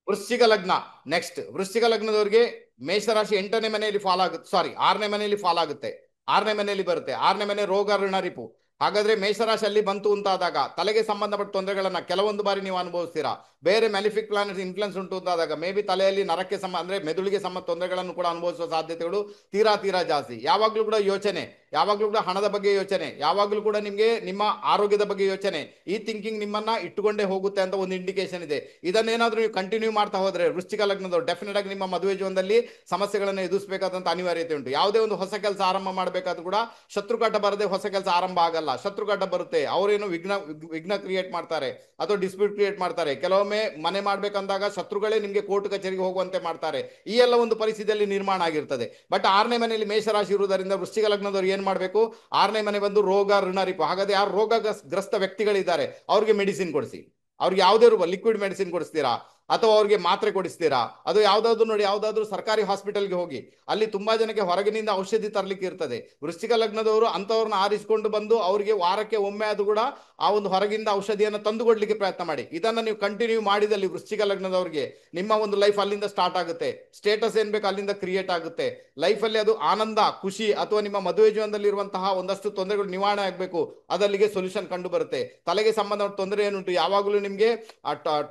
[SPEAKER 1] ವೃಶ್ಚಿಕ ಲಗ್ನ. ನೆಕ್ಸ್ಟ್ ವೃಶ್ಚಿಕ ಲಗ್ನದವರಿಗೆ ಮೇಷರಾಶಿ 8ನೇ ಮನೆಯಲ್ಲಿ ಫಾಲ್ ಆಗುತ್ತೆ, ಸಾರಿ 6ನೇ ಮನೆಯಲ್ಲಿ ಫಾಲ್ ಆಗುತ್ತೆ. 6ನೇ ಮನೆಯಲ್ಲಿ ಬರುತ್ತೆ. 6ನೇ ಮನೆ ರೋಗ ಋಣ ರಿಪು. ಹಾಗಾದ್ರೆ ಮೇಷರಾಶಿ ಅಲ್ಲಿ ಬಂತು ಅಂತಾದಾಗ ತಲೆಗೆ ಸಂಬಂಧಪಟ್ಟ ತೊಂದರೆಗಳನ್ನ ಕೆಲವೊಂದು ಬಾರಿ ನೀವು ಅನುಭವಿಸ್ತೀರಾ. ಬೇರೆ ಮೆಲಿಫಿಕ್ ಪ್ಲಾನೆಟ್ ಇನ್ಫ್ಲುಯೆನ್ಸ್ ಉಂಟು ಅಂತಾದಾಗ ಮೇ ಬಿ ತಲೆಯಲ್ಲಿ ನರಕ್ಕೆ ಅಂದ್ರೆ ಮೆದುಳಿಗೆ ತೊಂದರೆಗಳನ್ನು ಕೂಡ ಅನುಭವಿಸುವ ಸಾಧ್ಯತೆಗಳು ತೀರಾ ಜಾಸ್ತಿ. ಯಾವಾಗ್ಲೂ ಕೂಡ ಯೋಚನೆ, ಯಾವಾಗ್ಲೂ ಕೂಡ ಹಣದ ಬಗ್ಗೆ ಯೋಚನೆ, ಯಾವಾಗ್ಲೂ ಕೂಡ ನಿಮ್ಗೆ ನಿಮ್ಮ ಆರೋಗ್ಯದ ಬಗ್ಗೆ ಯೋಚನೆ, ಈ ಥಿಂಕಿಂಗ್ ನಿಮ್ಮನ್ನ ಇಟ್ಟುಕೊಂಡೇ ಹೋಗುತ್ತೆ ಅಂತ ಒಂದು ಇಂಡಿಕೇಶನ್ ಇದೆ. ಇದನ್ನೇನಾದ್ರೂ ನೀವು ಕಂಟಿನ್ಯೂ ಮಾಡ್ತಾ ಹೋದ್ರೆ ವೃಶ್ಚಿಕ ಲಗ್ನದವರು ಡೆಫಿನೆಟ್ ಆಗಿ ನಿಮ್ಮ ಮದುವೆ ಜೀವನದಲ್ಲಿ ಸಮಸ್ಯೆಗಳನ್ನು ಎದುರಿಸಬೇಕಾದಂತ ಅನಿವಾರ್ಯತೆ ಉಂಟು. ಯಾವುದೇ ಒಂದು ಹೊಸ ಕೆಲಸ ಆರಂಭ ಮಾಡಬೇಕಾದ್ರೂ ಕೂಡ ಶತ್ರುಕಾಟ ಬರದೆ ಹೊಸ ಕೆಲಸ ಆರಂಭ ಆಗಲ್ಲ. ಶತ್ರುಕಾಟ ಬರುತ್ತೆ, ಅವರೇನು ವಿಘ್ನ ಕ್ರಿಯೇಟ್ ಮಾಡ್ತಾರೆ ಅಥವಾ ಡಿಸ್ಪ್ಯೂಟ್ ಕ್ರಿಯೇಟ್ ಮಾಡ್ತಾರೆ. ಕೆಲವೊಮ್ಮೆ ಮನೆ ಮಾಡ್ಬೇಕಂದಾಗ ಶತ್ರುಗಳೇ ನಿಮ್ಗೆ ಕೋರ್ಟ್ ಕಚೇರಿಗೆ ಹೋಗುವಂತೆ ಮಾಡ್ತಾರೆ. ಈ ಎಲ್ಲ ಒಂದು ಪರಿಸ್ಥಿತಿಯಲ್ಲಿ ನಿರ್ಮಾಣ ಆಗಿರ್ತದೆ. ಬಟ್ 6ನೇ ಮನೆಯಲ್ಲಿ ಮೇಷರಾಶಿ ಇರುವುದರಿಂದ ವೃಶ್ಚಿಕ ಲಗ್ನದವರು ಏನ್ ಮಾಡಬೇಕು, 6ನೇ ಮನೆ ಬಂದು ರೋಗ ಋಣ ರಿಪು. ಹಾಗಾದ್ರೆ ಯಾರು ರೋಗಗ್ರಸ್ತ ವ್ಯಕ್ತಿಗಳಿದ್ದಾರೆ ಅವ್ರಿಗೆ ಮೆಡಿಸಿನ್ ಕೊಡಿಸಿ. ಅವ್ರಿಗೆ ಯಾವುದೇ ಲಿಕ್ವಿಡ್ ಮೆಡಿಸಿನ್ ಕೊಡಿಸ್ತೀರಾ ಅಥವಾ ಅವ್ರಿಗೆ ಮಾತ್ರೆ ಕೊಡಿಸ್ತೀರಾ, ಅದು ಯಾವ್ದಾದ್ರು ನೋಡಿ, ಯಾವ್ದಾದ್ರು ಸರ್ಕಾರಿ ಹಾಸ್ಪಿಟಲ್ಗೆ ಹೋಗಿ, ಅಲ್ಲಿ ತುಂಬಾ ಜನಕ್ಕೆ ಹೊರಗಿನಿಂದ ಔಷಧಿ ತರಲಿಕ್ಕೆ ಇರ್ತದೆ. ವೃಶ್ಚಿಕ ಲಗ್ನದವರು ಅಂತವ್ರನ್ನ ಆರಿಸಿಕೊಂಡು ಬಂದು ಅವರಿಗೆ ವಾರಕ್ಕೆ ಒಮ್ಮೆ ಅದು ಕೂಡ ಆ ಒಂದು ಹೊರಗಿಂದ ಔಷಧಿಯನ್ನು ತಂದುಕೊಡ್ಲಿಕ್ಕೆ ಪ್ರಯತ್ನ ಮಾಡಿ. ಇದನ್ನ ನೀವು ಕಂಟಿನ್ಯೂ ಮಾಡಿದಲ್ಲಿ ವೃಶ್ಚಿಕ ಲಗ್ನದವರಿಗೆ ನಿಮ್ಮ ಒಂದು ಲೈಫ್ ಅಲ್ಲಿಂದ ಸ್ಟಾರ್ಟ್ ಆಗುತ್ತೆ. ಸ್ಟೇಟಸ್ ಏನ್ ಬೇಕು ಅಲ್ಲಿಂದ ಕ್ರಿಯೇಟ್ ಆಗುತ್ತೆ. ಲೈಫಲ್ಲಿ ಅದು ಆನಂದ, ಖುಷಿ, ಅಥವಾ ನಿಮ್ಮ ಮದುವೆ ಜೀವನದಲ್ಲಿ ಇರುವಂತಹ ಒಂದಷ್ಟು ತೊಂದರೆಗಳು ನಿವಾರಣೆ ಆಗಬೇಕು, ಅದಲ್ಲಿಗೆ ಸೊಲ್ಯೂಷನ್ ಕಂಡು ಬರುತ್ತೆ. ತಲೆಗೆ ಸಂಬಂಧ ತೊಂದರೆ ಏನುಂಟು, ಯಾವಾಗಲೂ ನಿಮಗೆ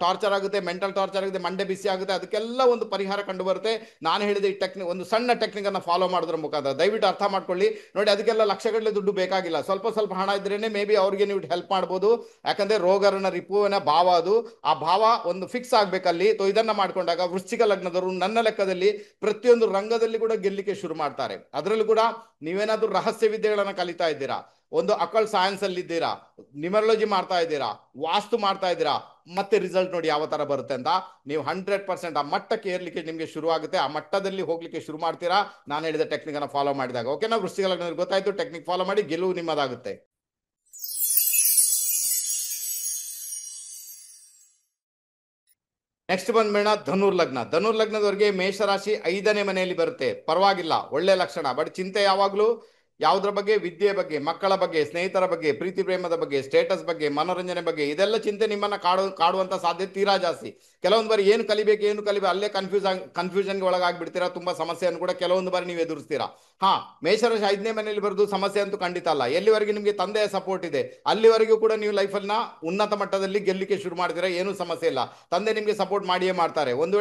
[SPEAKER 1] ಟಾರ್ಚರ್ ಆಗುತ್ತೆ, ಮೆಂಟಲ್ ಟಾರ್ಚರ್ ಆಗುತ್ತೆ, ಮಂಡೆ ಬಿಸಿ ಆಗುತ್ತೆ, ಅದಕ್ಕೆಲ್ಲ ಒಂದು ಪರಿಹಾರ ಕಂಡು ಬರುತ್ತೆ. ನಾನು ಹೇಳಿದ ಈ ಟೆಕ್ನಿಕ್, ಒಂದು ಸಣ್ಣ ಟೆಕ್ನಿಕ್ ಅನ್ನ ಫಾಲೋ ಮಾಡೋದ್ರ ಮುಖಾಂತರ ದಯವಿಟ್ಟು ಅರ್ಥ ಮಾಡ್ಕೊಳ್ಳಿ. ನೋಡಿ, ಅದಕ್ಕೆಲ್ಲ ಲಕ್ಷಗಟ್ಟಲೆ ದುಡ್ಡು ಬೇಕಾಗಿಲ್ಲ. ಸ್ವಲ್ಪ ಹಣ ಇದ್ರೇನೆ ಮೇ ಬಿ ಅವ್ರಿಗೆ ನೀವು ಹೆಲ್ಪ್ ಮಾಡ್ಬೋದು. ಯಾಕಂದ್ರೆ ರೋಗರಣ ರಿಪುವಿನ ಭಾವ ಅದು, ಆ ಭಾವ ಒಂದು ಫಿಕ್ಸ್ ಆಗ್ಬೇಕಲ್ಲಿ. ಇದನ್ನ ಮಾಡ್ಕೊಂಡಾಗ ವೃಶ್ಚಿಕ ಲಗ್ನದವರು ನನ್ನ ಲೆಕ್ಕದಲ್ಲಿ ಪ್ರತಿಯೊಂದು ರಂಗದಲ್ಲಿ ಕೂಡ ಗೆಲ್ಲಿಕ್ಕೆ ಶುರು ಮಾಡ್ತಾರೆ. ಅದರಲ್ಲೂ ಕೂಡ ನೀವೇನಾದ್ರೂ ರಹಸ್ಯ ವಿದ್ಯೆಗಳನ್ನ ಕಲಿತಾ ಇದ್ದೀರಾ, ಒಂದು ಅಕಲ್ಟ್ ಸೈನ್ಸ್ ಅಲ್ಲಿ ಇದ್ದೀರಾ, ನ್ಯೂಮರಾಲಜಿ ಮಾಡ್ತಾ ಇದ್ದೀರಾ, ವಾಸ್ತು ಮಾಡ್ತಾ ಇದ್ದೀರಾ, ಮತ್ತೆ ರಿಸಲ್ಟ್ ನೋಡಿ ಯಾವ ತರ ಬರುತ್ತೆ ಅಂತ. ನೀವು 100% ಆ ಮಟ್ಟಕ್ಕೆ ಏರ್ಲಿಕ್ಕೆ ನಿಮ್ಗೆ ಶುರು ಆಗುತ್ತೆ. ಆ ಮಟ್ಟದಲ್ಲಿ ಹೋಗ್ಲಿಕ್ಕೆ ಶುರು ಮಾಡ್ತೀರಾ ನಾನು ಹೇಳಿದ ಟೆಕ್ನಿಕ್ ಅನ್ನ ಫಾಲೋ ಮಾಡಿದಾಗ. ಓಕೆನಾ, ವೃಶ್ಚಿಕ ಲಗ್ನದಲ್ಲಿ ಗೊತ್ತಾಯ್ತು, ಟೆಕ್ನಿಕ್ ಫಾಲೋ ಮಾಡಿ, ಗೆಲುವು ನಿಮ್ಮದಾಗುತ್ತೆ. ನೆಕ್ಸ್ಟ್ ಬಂದ್ಬೇಡ ಧನುರ್ ಲಗ್ನ. ಧನುರ್ ಲಗ್ನದವರಿಗೆ ಮೇಷರಾಶಿ 5ನೇ ಮನೆಯಲ್ಲಿ ಬರುತ್ತೆ. ಪರವಾಗಿಲ್ಲ, ಒಳ್ಳೆ ಲಕ್ಷಣ. ಬಟ್ ಚಿಂತೆ ಯಾವಾಗ್ಲೂ ಯಾವುದ್ರ ಬಗ್ಗೆ, ವಿದ್ಯೆ ಬಗ್ಗೆ, ಮಕ್ಕಳ ಬಗ್ಗೆ, ಸ್ನೇಹಿತರ ಬಗ್ಗೆ, ಪ್ರೀತಿ ಪ್ರೇಮದ ಬಗ್ಗೆ, ಸ್ಟೇಟಸ್ ಬಗ್ಗೆ, ಮನೋರಂಜನೆ ಬಗ್ಗೆ, ಇದೆಲ್ಲ ಚಿಂತೆ ನಿಮ್ಮನ್ನ ಕಾಡುವಂತ ಸಾಧ್ಯತೆ ತೀರಾ ಜಾಸ್ತಿ. ಕೆಲವೊಂದು ಬಾರಿ ಏನು ಕಲಿಬೇಕು ಅಲ್ಲೇ ಕನ್ಫ್ಯೂಷನ್ಗೆ ಒಳಗಾಗ್ಬಿಡ್ತೀರಾ. ತುಂಬಾ ಸಮಸ್ಯೆಯನ್ನು ಕೂಡ ಕೆಲವೊಂದು ಬಾರಿ ನೀವು ಎದುರಿಸ್ತೀರಾ. ಹಾ, ಮೇಷರಾಶಿ 5ನೇ ಮನೆಯಲ್ಲಿ ಬರೋದು ಸಮಸ್ಯೆ ಅಂತೂ ಖಂಡಿತ ಅಲ್ಲ. ಎಲ್ಲಿವರೆಗೆ ನಿಮಗೆ ತಂದೆಯ ಸಪೋರ್ಟ್ ಇದೆ ಅಲ್ಲಿವರೆಗೂ ಕೂಡ ನೀವು ಲೈಫನ್ನ ಉನ್ನತ ಮಟ್ಟದಲ್ಲಿ ಗೆಲ್ಲಿಕ್ಕೆ ಶುರು ಮಾಡ್ತೀರಾ, ಏನು ಸಮಸ್ಯೆ ಇಲ್ಲ. ತಂದೆ ನಿಮಗೆ ಸಪೋರ್ಟ್ ಮಾಡಿಯೇ ಮಾಡ್ತಾರೆ. ಒಂದು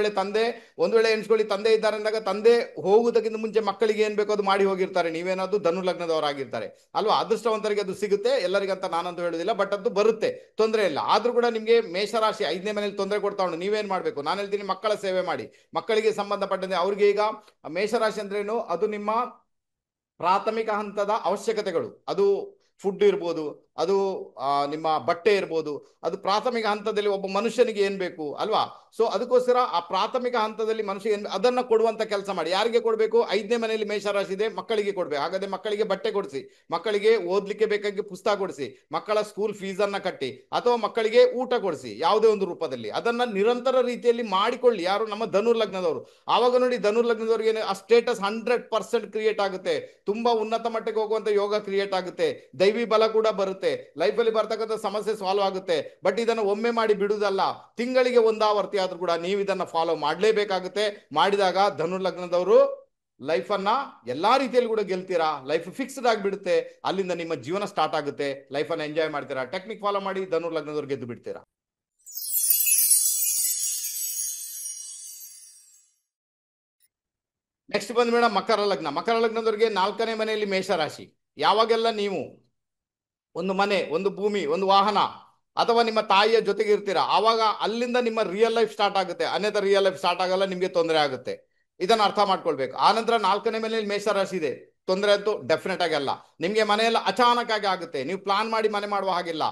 [SPEAKER 1] ವೇಳೆ ಎಣಿಸ್ಕೊಳ್ಳಿ ತಂದೆ ಇದ್ದಾರೆ ಅಂದಾಗ ತಂದೆ ಹೋಗುವುದಕ್ಕಿಂತ ಮುಂಚೆ ಮಕ್ಕಳಿಗೆ ಏನ್ ಬೇಕೋ ಅದು ಮಾಡಿ ಹೋಗಿರ್ತಾರೆ. ನೀವೇನಾದ್ರು ಧನು ಲಗ್ನದವರಾಗಿರ್ತಾರೆ ಅಲ್ವಾ. ಅದೃಷ್ಟವಂತರಿಗೆ ಅದು ಸಿಗುತ್ತೆ, ಎಲ್ಲರಿಗಂತ ನಾನಂತೂ ಹೇಳುದಿಲ್ಲ, ಬಟ್ ಅದು ಬರುತ್ತೆ, ತೊಂದರೆ ಇಲ್ಲ. ಆದ್ರೂ ಕೂಡ ನಿಮ್ಗೆ ಮೇಷರಾಶಿ 5ನೇ ಮನೇಲಿ ತೊಂದರೆ ಕೊಡ್ತಾ ಉಂಟು. ನೀವೇನ್ ಮಾಡ್ಬೇಕು, ನಾನು ಹೇಳ್ತೀನಿ ಮಕ್ಕಳ ಸೇವೆ ಮಾಡಿ. ಮಕ್ಕಳಿಗೆ ಸಂಬಂಧಪಟ್ಟಂತೆ ಅವ್ರಿಗೆ ಈಗ ಮೇಷರಾಶಿ ಅಂದ್ರೇನು, ಅದು ನಿಮ್ಮ ಪ್ರಾಥಮಿಕ ಹಂತದ ಅವಶ್ಯಕತೆಗಳು. ಅದು ಫುಡ್ ಇರ್ಬೋದು, ಅದು ನಿಮ್ಮ ಬಟ್ಟೆ ಇರ್ಬೋದು, ಅದು ಪ್ರಾಥಮಿಕ ಹಂತದಲ್ಲಿ ಒಬ್ಬ ಮನುಷ್ಯನಿಗೆ ಏನ್ ಬೇಕು ಅಲ್ವಾ. ಸೊ ಅದಕ್ಕೋಸ್ಕರ ಆ ಪ್ರಾಥಮಿಕ ಹಂತದಲ್ಲಿ ಮನುಷ್ಯ ಅದನ್ನ ಕೊಡುವಂತ ಕೆಲಸ ಮಾಡಿ. ಯಾರಿಗೆ ಕೊಡಬೇಕು, 5ನೇ ಮನೆಯಲ್ಲಿ ಮೇಷರಾಶಿ ಇದೆ, ಮಕ್ಕಳಿಗೆ ಕೊಡ್ಬೇಕು. ಹಾಗಾದ್ರೆ ಮಕ್ಕಳಿಗೆ ಬಟ್ಟೆ ಕೊಡಿಸಿ, ಮಕ್ಕಳಿಗೆ ಓದ್ಲಿಕ್ಕೆ ಬೇಕಾಗಿ ಪುಸ್ತಕ ಕೊಡಿಸಿ, ಮಕ್ಕಳ ಸ್ಕೂಲ್ ಫೀಸ್ ಅನ್ನ ಕಟ್ಟಿ, ಅಥವಾ ಮಕ್ಕಳಿಗೆ ಊಟ ಕೊಡಿಸಿ, ಯಾವುದೇ ಒಂದು ರೂಪದಲ್ಲಿ ಅದನ್ನ ನಿರಂತರ ರೀತಿಯಲ್ಲಿ ಮಾಡಿಕೊಳ್ಳಿ. ಯಾರು, ನಮ್ಮ ಧನುರ್ ಲಗ್ನದವರು. ಆವಾಗ ನೋಡಿ, ಧನುರ್ ಲಗ್ನದವರಿಗೆ ಆ ಸ್ಟೇಟಸ್ 100% ಕ್ರಿಯೇಟ್ ಆಗುತ್ತೆ, ತುಂಬಾ ಉನ್ನತ ಮಟ್ಟಕ್ಕೆ ಹೋಗುವಂತ ಯೋಗ ಕ್ರಿಯೇಟ್ ಆಗುತ್ತೆ, ದೈವಿ ಬಲ ಕೂಡ ಬರುತ್ತೆ, ಲೈಫಲ್ಲಿ ಬರ್ತಕ್ಕಂಥ ಸಮಸ್ಯೆ ಸಾಲ್ವ್ ಆಗುತ್ತೆ. ಬಟ್ ಇದನ್ನು ಒಮ್ಮೆ ಮಾಡಿ ಬಿಡುವುದಲ್ಲ, ತಿಂಗಳಿಗೆ ಒಂದಾವರ್ತಿ ಆದ್ರೂ ಕೂಡ ನೀವು ಇದನ್ನ ಫಾಲೋ ಮಾಡಲೇಬೇಕಾಗುತ್ತೆ. ಮಾಡಿದಾಗ ಧನು ಲಗ್ನದವರು ಲೈಫ್ ಅನ್ನ ಎಲ್ಲಾ ರೀತಿಯಲ್ಲಿ ಕೂಡ ಗೆಲ್ತೀರಾ, ಲೈಫ್ ಫಿಕ್ಸ್ಡ್ ಆಗಿಬಿಡುತ್ತೆ. ಅಲ್ಲಿಂದ ನಿಮ್ಮ ಜೀವನ ಸ್ಟಾರ್ಟ್ ಆಗುತ್ತೆ, ಲೈಫ್ ಅನ್ನ ಎಂಜಾಯ್ ಮಾಡ್ತೀರಾ. ಟೆಕ್ನಿಕ್ ಫಾಲೋ ಮಾಡಿ ಧನು ಲಗ್ನದವ್ರು ಗೆದ್ದು ಬಿಡ್ತೀರಾ. ನೆಕ್ಸ್ಟ್ ಬಂದ್ಬೇಡ ಮಕರ ಲಗ್ನ. ಮಕರ ಲಗ್ನದವರಿಗೆ 4ನೇ ಮನೆಯಲ್ಲಿ ಮೇಷರಾಶಿ. ಯಾವಾಗೆಲ್ಲ ನೀವು ಒಂದು ಮನೆ, ಒಂದು ಭೂಮಿ, ಒಂದು ವಾಹನ ಅಥವಾ ನಿಮ್ಮ ತಾಯಿಯ ಜೊತೆಗೆ ಇರ್ತೀರಾ, ಆವಾಗ ಅಲ್ಲಿಂದ ನಿಮ್ಮ ರಿಯಲ್ ಲೈಫ್ ಸ್ಟಾರ್ಟ್ ಆಗುತ್ತೆ, ಅನ್ಯಥ ರಿಯಲ್ ಲೈಫ್ ಸ್ಟಾರ್ಟ್ ಆಗಲ್ಲ, ನಿಮಗೆ ತೊಂದರೆ ಆಗುತ್ತೆ. ಇದನ್ನ ಅರ್ಥ ಮಾಡ್ಕೊಳ್ಬೇಕು. ಆನಂತರ 4ನೇ ಮನೆಯಲ್ಲಿ ಮೇಷರಾಶಿ ಇದೆ, ತೊಂದರೆ ಅಂತೂ ಡೆಫಿನೆಟ್ ಆಗಿ ಅಲ್ಲ. ನಿಮಗೆ ಮನೆಯೆಲ್ಲ ಅಚಾನಕ್ ಆಗಿ ಆಗುತ್ತೆ, ನೀವು ಪ್ಲಾನ್ ಮಾಡಿ ಮನೆ ಮಾಡುವ ಹಾಗಿಲ್ಲ.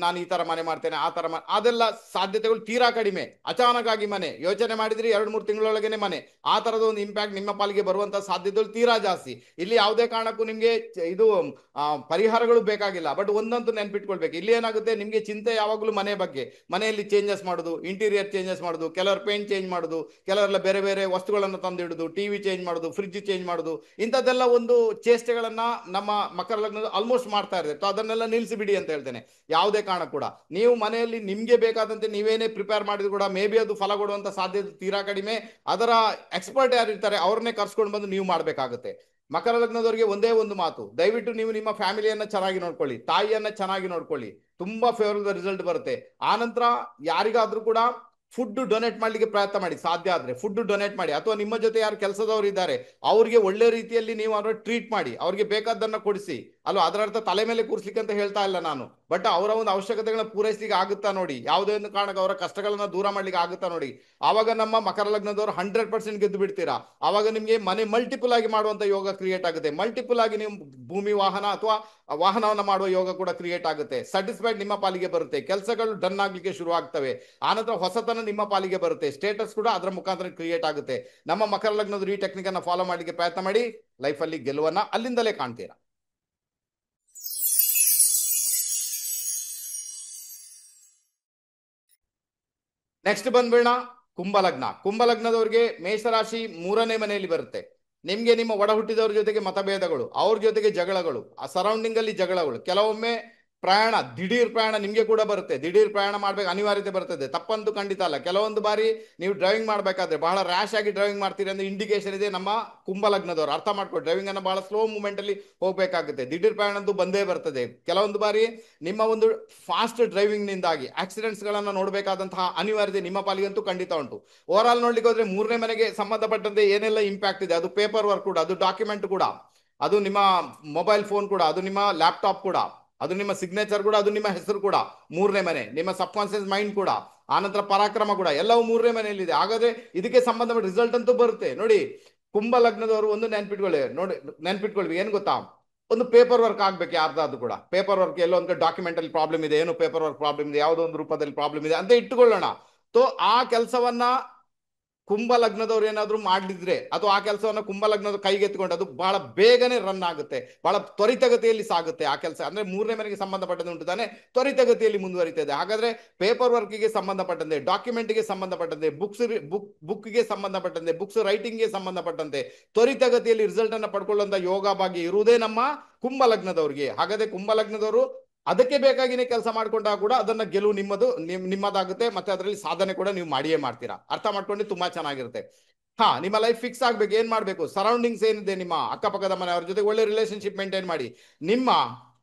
[SPEAKER 1] ನಾನು ಈ ತರ ಮನೆ ಮಾಡ್ತೇನೆ, ಆ ತರ ಅದೆಲ್ಲ ಸಾಧ್ಯತೆಗಳು ತೀರಾ ಕಡಿಮೆ. ಅಚಾನಕ್ ಆಗಿ ಮನೆ ಯೋಚನೆ ಮಾಡಿದ್ರಿ, 2-3 ತಿಂಗಳೊಳಗೇನೆ ಮನೆ, ಆ ತರದ ಒಂದು ಇಂಪ್ಯಾಕ್ಟ್ ನಿಮ್ಮ ಪಾಲಿಗೆ ಬರುವಂತ ಸಾಧ್ಯತೆಗಳು ತೀರಾ ಜಾಸ್ತಿ. ಇಲ್ಲಿ ಯಾವುದೇ ಕಾರಣಕ್ಕೂ ನಿಮ್ಗೆ ಇದು ಪರಿಹಾರಗಳು ಬೇಕಾಗಿಲ್ಲ. ಬಟ್ ಒಂದಂತೂ ನೆನ್ಪಿಟ್ಕೊಳ್ಬೇಕು, ಇಲ್ಲಿ ಏನಾಗುತ್ತೆ, ನಿಮ್ಗೆ ಚಿಂತೆ ಯಾವಾಗಲೂ ಮನೆ ಬಗ್ಗೆ. ಮನೆಯಲ್ಲಿ ಚೇಂಜಸ್ ಮಾಡೋದು, ಇಂಟೀರಿಯರ್ ಚೇಂಜಸ್ ಮಾಡೋದು, ಕೆಲವರು ಪೇಂಟ್ ಚೇಂಜ್ ಮಾಡೋದು, ಕೆಲವರೆಲ್ಲ ಬೇರೆ ಬೇರೆ ವಸ್ತುಗಳನ್ನು ತಂದಿಡುದು, ಟಿವಿ ಚೇಂಜ್ ಮಾಡೋದು, ಫ್ರಿಡ್ಜ್ ಚೇಂಜ್ ಮಾಡೋದು, ಇಂಥದ್ದೆಲ್ಲ ಒಂದು ಚೇಷ್ಟೆಗಳನ್ನ ನಮ್ಮ ಮಕರ ಲಗ್ನದ ಆಲ್ಮೋಸ್ಟ್ ಮಾಡ್ತಾ ಇರ್ತದೆ. ಅದನ್ನೆಲ್ಲ ನಿಲ್ಲಿಸಿ ಬಿಡಿ ಅಂತ ಹೇಳ್ತೇನೆ. ಯಾವುದೇ ಕಾರಣ ಕೂಡ ನೀವು ಮನೆಯಲ್ಲಿ ನಿಮ್ಗೆ ಬೇಕಾದಂತೆ ನೀವೇನೇ ಪ್ರಿಪೇರ್ ಮಾಡಿದ್ರು ಕೂಡ ಮೇ ಬಿ ಅದು ಫಲ ಕೊಡುವಂತ ಸಾಧ್ಯತೆ ತೀರಾ ಕಡಿಮೆ. ಅದರ ಎಕ್ಸ್ಪರ್ಟ್ ಯಾರು ಇರ್ತಾರೆ ಅವ್ರನ್ನೇ ಕರ್ಸ್ಕೊಂಡು ಬಂದು ನೀವು ಮಾಡ್ಬೇಕಾಗುತ್ತೆ. ಮಕರ ಲಗ್ನದವರಿಗೆ ಒಂದೇ ಒಂದು ಮಾತು, ದಯವಿಟ್ಟು ನೀವು ನಿಮ್ಮ ಫ್ಯಾಮಿಲಿಯನ್ನ ಚೆನ್ನಾಗಿ ನೋಡ್ಕೊಳ್ಳಿ, ತಾಯಿಯನ್ನ ಚೆನ್ನಾಗಿ ನೋಡ್ಕೊಳ್ಳಿ, ತುಂಬಾ ಫೇವರಬಲ್ ರಿಸಲ್ಟ್ ಬರುತ್ತೆ. ಆನಂತರ ಯಾರಿಗಾದ್ರೂ ಕೂಡ ಫುಡ್ ಡೊನೇಟ್ ಮಾಡ್ಲಿಕ್ಕೆ ಪ್ರಯತ್ನ ಮಾಡಿ, ಸಾಧ್ಯ ಆದ್ರೆ ಫುಡ್ ಡೊನೇಟ್ ಮಾಡಿ. ಅಥವಾ ನಿಮ್ಮ ಜೊತೆ ಯಾರು ಕೆಲಸದವರು ಇದ್ದಾರೆ ಅವ್ರಿಗೆ ಒಳ್ಳೆ ರೀತಿಯಲ್ಲಿ ನೀವು ಅವ್ರ ಟ್ರೀಟ್ ಮಾಡಿ, ಅವ್ರಿಗೆ ಬೇಕಾದನ್ನ ಕೊಡಿಸಿ ಅಲ್ವಾ. ಅದರ ಅರ್ಥ ತಲೆ ಮೇಲೆ ಕೂರ್ಸ್ಲಿಕ್ಕೆ ಅಂತ ಹೇಳ್ತಾ ಇಲ್ಲ ನಾನು, ಬಟ್ ಅವರ ಒಂದು ಅವಶ್ಯಕತೆಗಳನ್ನ ಪೂರೈಸಲಿಕ್ಕೆ ಆಗುತ್ತಾ ನೋಡಿ, ಯಾವುದೇ ಒಂದು ಕಾರಣಕ್ಕೆ ಅವರ ಕಷ್ಟಗಳನ್ನ ದೂರ ಮಾಡ್ಲಿಕ್ಕೆ ಆಗುತ್ತಾ ನೋಡಿ. ಆವಾಗ ನಮ್ಮ ಮಕರ ಲಗ್ನದವರು 100% ಗೆದ್ದು ಬಿಡ್ತೀರಾ. ಆವಾಗ ನಿಮ್ಗೆ ಮನೆ ಮಲ್ಟಿಪಲ್ ಆಗಿ ಮಾಡುವಂತ ಯೋಗ ಕ್ರಿಯೇಟ್ ಆಗುತ್ತೆ, ಮಲ್ಟಿಪಲ್ ಆಗಿ ನೀವು ಭೂಮಿ ವಾಹನ ಅಥವಾ ವಾಹನವನ್ನ ಮಾಡುವ ಯೋಗ ಕೂಡ ಕ್ರಿಯೇಟ್ ಆಗುತ್ತೆ. ಸ್ಯಾಟಿಸ್ಫೈಡ್ ನಿಮ್ಮ ಪಾಲಿಗೆ ಬರುತ್ತೆ, ಕೆಲಸಗಳು ಡನ್ ಆಗ್ಲಿಕ್ಕೆ ಶುರು ಆಗ್ತವೆ. ಆನಂತರ ಹೊಸತನ ನಿಮ್ಮ ಪಾಲಿಗೆ ಬರುತ್ತೆ, ಸ್ಟೇಟಸ್ ಕೂಡ ಅದರ ಮುಖಾಂತರ ಕ್ರಿಯೇಟ್ ಆಗುತ್ತೆ. ನಮ್ಮ ಮಕರ ಲಗ್ನದ ಈ ಟೆಕ್ನಿಕ್ ಅನ್ನ ಫಾಲೋ ಮಾಡ್ಲಿಕ್ಕೆ ಪ್ರಯತ್ನ ಮಾಡಿ, ಲೈಫ್ ಅಲ್ಲಿ ಗೆಲುವನ್ನ ಅಲ್ಲಿಂದಲೇ ಕಾಣ್ತೀರಾ. ನೆಕ್ಸ್ಟ್ ಬಂದ್ಬೇಡ ಕುಂಭಲಗ್ನ. ಕುಂಭಲಗ್ನದವ್ರಿಗೆ ಮೇಷರಾಶಿ 3ನೇ ಮನೆಯಲ್ಲಿ ಬರುತ್ತೆ. ನಿಮ್ಗೆ ನಿಮ್ಮ ಒಡ ಹುಟ್ಟಿದವ್ರ ಜೊತೆಗೆ ಮತಭೇದಗಳು, ಅವ್ರ ಜೊತೆಗೆ ಜಗಳಗಳು, ಆ ಸರೌಂಡಿಂಗ್ ಅಲ್ಲಿ ಜಗಳಗಳು, ಕೆಲವೊಮ್ಮೆ ಪ್ರಯಾಣ, ದಿಢೀರ್ ಪ್ರಯಾಣ ನಿಮ್ಗೆ ಕೂಡ ಬರುತ್ತೆ. ದಿಢೀರ್ ಪ್ರಯಾಣ ಮಾಡ್ಬೇಕು ಅನಿವಾರ್ಯತೆ ಬರ್ತದೆ, ತಪ್ಪಂತೂ ಖಂಡಿತ ಅಲ್ಲ. ಕೆಲವೊಂದು ಬಾರಿ ನೀವು ಡ್ರೈವಿಂಗ್ ಮಾಡ್ಬೇಕಾದ್ರೆ ಬಹಳ ರ್ಯಾಶ್ ಆಗಿ ಡ್ರೈವಿಂಗ್ ಮಾಡ್ತೀರಿ ಅಂದ್ರೆ ಇಂಡಿಕೇಶನ್ ಇದೆ ನಮ್ಮ ಕುಂಭಲಗ್ನದವ್ರು. ಅರ್ಥ ಮಾಡ್ಕೊಂಡು ಡ್ರೈವಿಂಗ್ ಅನ್ನ ಬಹಳ ಸ್ಲೋ ಮೂವ್ಮೆಂಟ್ ಅಲ್ಲಿ ಹೋಗ್ಬೇಕಾಗುತ್ತೆ. ದಿಢೀರ್ ಪ್ರಯಾಣ ಅಂತೂ ಬಂದೇ ಬರ್ತದೆ. ಕೆಲವೊಂದು ಬಾರಿ ನಿಮ್ಮ ಒಂದು ಫಾಸ್ಟ್ ಡ್ರೈವಿಂಗ್ ನಿಂದಾಗಿ ಆಕ್ಸಿಡೆಂಟ್ಸ್ ಗಳನ್ನ ನೋಡಬೇಕಾದಂತಹ ಅನಿವಾರ್ಯತೆ ನಿಮ್ಮ ಪಾಲಿಗಂತೂ ಖಂಡಿತ ಉಂಟು. ಓವರ್ ಆಲ್ ನೋಡ್ಲಿಕ್ಕೆ ಹೋದ್ರೆ 3ನೇ ಮನೆಗೆ ಸಂಬಂಧಪಟ್ಟಂತೆ ಏನೆಲ್ಲ ಇಂಪ್ಯಾಕ್ಟ್ ಇದೆ, ಅದು ಪೇಪರ್ ವರ್ಕ್ ಕೂಡ, ಅದು ಡಾಕ್ಯುಮೆಂಟ್ ಕೂಡ, ಅದು ನಿಮ್ಮ ಮೊಬೈಲ್ ಫೋನ್ ಕೂಡ, ಅದು ನಿಮ್ಮ ಲ್ಯಾಪ್ಟಾಪ್ ಕೂಡ, ಅದು ನಿಮ್ಮ ಸಿಗ್ನೇಚರ್ ಕೂಡ, ಅದು ನಿಮ್ಮ ಹೆಸರು ಕೂಡ 3ನೇ ಮನೆ, ನಿಮ್ಮ ಸಬ್ ಕಾನ್ಸಿಯಸ್ ಮೈಂಡ್ ಕೂಡ, ಆನಂತರ ಪರಾಕ್ರಮ ಕೂಡ, ಎಲ್ಲವೂ 3ನೇ ಮನೆಯಲ್ಲಿದೆ. ಹಾಗಾದ್ರೆ ಇದಕ್ಕೆ ಸಂಬಂಧಪಟ್ಟ ರಿಸಲ್ಟ್ ಅಂತೂ ಬರುತ್ತೆ ನೋಡಿ. ಕುಂಭ ಲಗ್ನದವರು ಒಂದು ನೆನ್ಪಿಟ್ಕೊಳ್ಳಿ ಏನ್ ಗೊತ್ತಾ, ಒಂದು ಪೇಪರ್ ವರ್ಕ್ ಆಗ್ಬೇಕು ಯಾರ್ದಾದ್ರು ಕೂಡ. ಪೇಪರ್ ವರ್ಕ್ ಎಲ್ಲೋ ಒಂದು ಡಾಕ್ಯುಮೆಂಟ್ ಅಲ್ಲಿ ಪ್ರಾಬ್ಲಮ್ ಇದೆ, ಏನು ಪೇಪರ್ ವರ್ಕ್ ಪ್ರಾಬ್ಲಮ್ ಇದೆ, ಯಾವುದೋ ಒಂದು ರೂಪದಲ್ಲಿ ಪ್ರಾಬ್ಲಮ್ ಇದೆ ಅಂತ ಇಟ್ಟುಕೊಳ್ಳೋಣ. ಸೊ ಆ ಕೆಲಸವನ್ನ ಕುಂಭ ಲಗ್ನದವ್ರು ಏನಾದ್ರು ಮಾಡಿದ್ರೆ, ಅಥವಾ ಆ ಕೆಲಸವನ್ನ ಕುಂಭ ಲಗ್ನದ ಕೈಗೆತ್ತಿಕೊಂಡು ಅದು ಬಹಳ ಬೇಗನೆ ರನ್ ಆಗುತ್ತೆ, ಬಹಳ ತ್ವರಿತಗತಿಯಲ್ಲಿ ಸಾಗುತ್ತೆ ಆ ಕೆಲಸ. ಅಂದ್ರೆ 3ನೇ ಮನೆಗೆ ಸಂಬಂಧಪಟ್ಟಂತೆ ಉಂಟು ತಾನೆ, ತ್ವರಿತಗತಿಯಲ್ಲಿ ಮುಂದುವರಿತದೆ. ಹಾಗಾದ್ರೆ ಪೇಪರ್ ವರ್ಕ್ಗೆ ಸಂಬಂಧಪಟ್ಟಂತೆ, ಡಾಕ್ಯುಮೆಂಟ್ಗೆ ಸಂಬಂಧಪಟ್ಟಂತೆ, ಬುಕ್ಗೆ ಸಂಬಂಧಪಟ್ಟಂತೆ, ಬುಕ್ಸ್ ರೈಟಿಂಗ್ಗೆ ಸಂಬಂಧಪಟ್ಟಂತೆ ತ್ವರಿತಗತಿಯಲ್ಲಿ ರಿಸಲ್ಟ್ ಅನ್ನ ಪಡ್ಕೊಳ್ಳುವಂತ ಯೋಗ ಭಾಗ್ಯ ಇರುವುದೇ ನಮ್ಮ ಕುಂಭ ಲಗ್ನದವ್ರಿಗೆ. ಹಾಗಾದ್ರೆ ಕುಂಭ ಲಗ್ನದವರು ಅದಕ್ಕೆ ಬೇಕಾಗಿನೇ ಕೆಲಸ ಮಾಡ್ಕೊಂಡಾಗ ಕೂಡ ಅದನ್ನ ಗೆಲುವು ನಿಮ್ಮದಾಗುತ್ತೆ, ಮತ್ತೆ ಅದರಲ್ಲಿ ಸಾಧನೆ ಕೂಡ ನೀವು ಮಾಡಿಯೇ ಮಾಡ್ತೀರಾ. ಅರ್ಥ ಮಾಡ್ಕೊಂಡು ತುಂಬಾ ಚೆನ್ನಾಗಿರುತ್ತೆ. ನಿಮ್ಮ ಲೈಫ್ ಫಿಕ್ಸ್ ಆಗ್ಬೇಕು, ಏನ್ ಮಾಡ್ಬೇಕು, ಸರೌಂಡಿಂಗ್ಸ್ ಏನಿದೆ, ನಿಮ್ಮ ಅಕ್ಕಪಕ್ಕದ ಮನೆಯವ್ರ ಜೊತೆ ಒಳ್ಳೆ ರಿಲೇಶನ್ಶಿಪ್ ಮೇಂಟೈನ್ ಮಾಡಿ, ನಿಮ್ಮ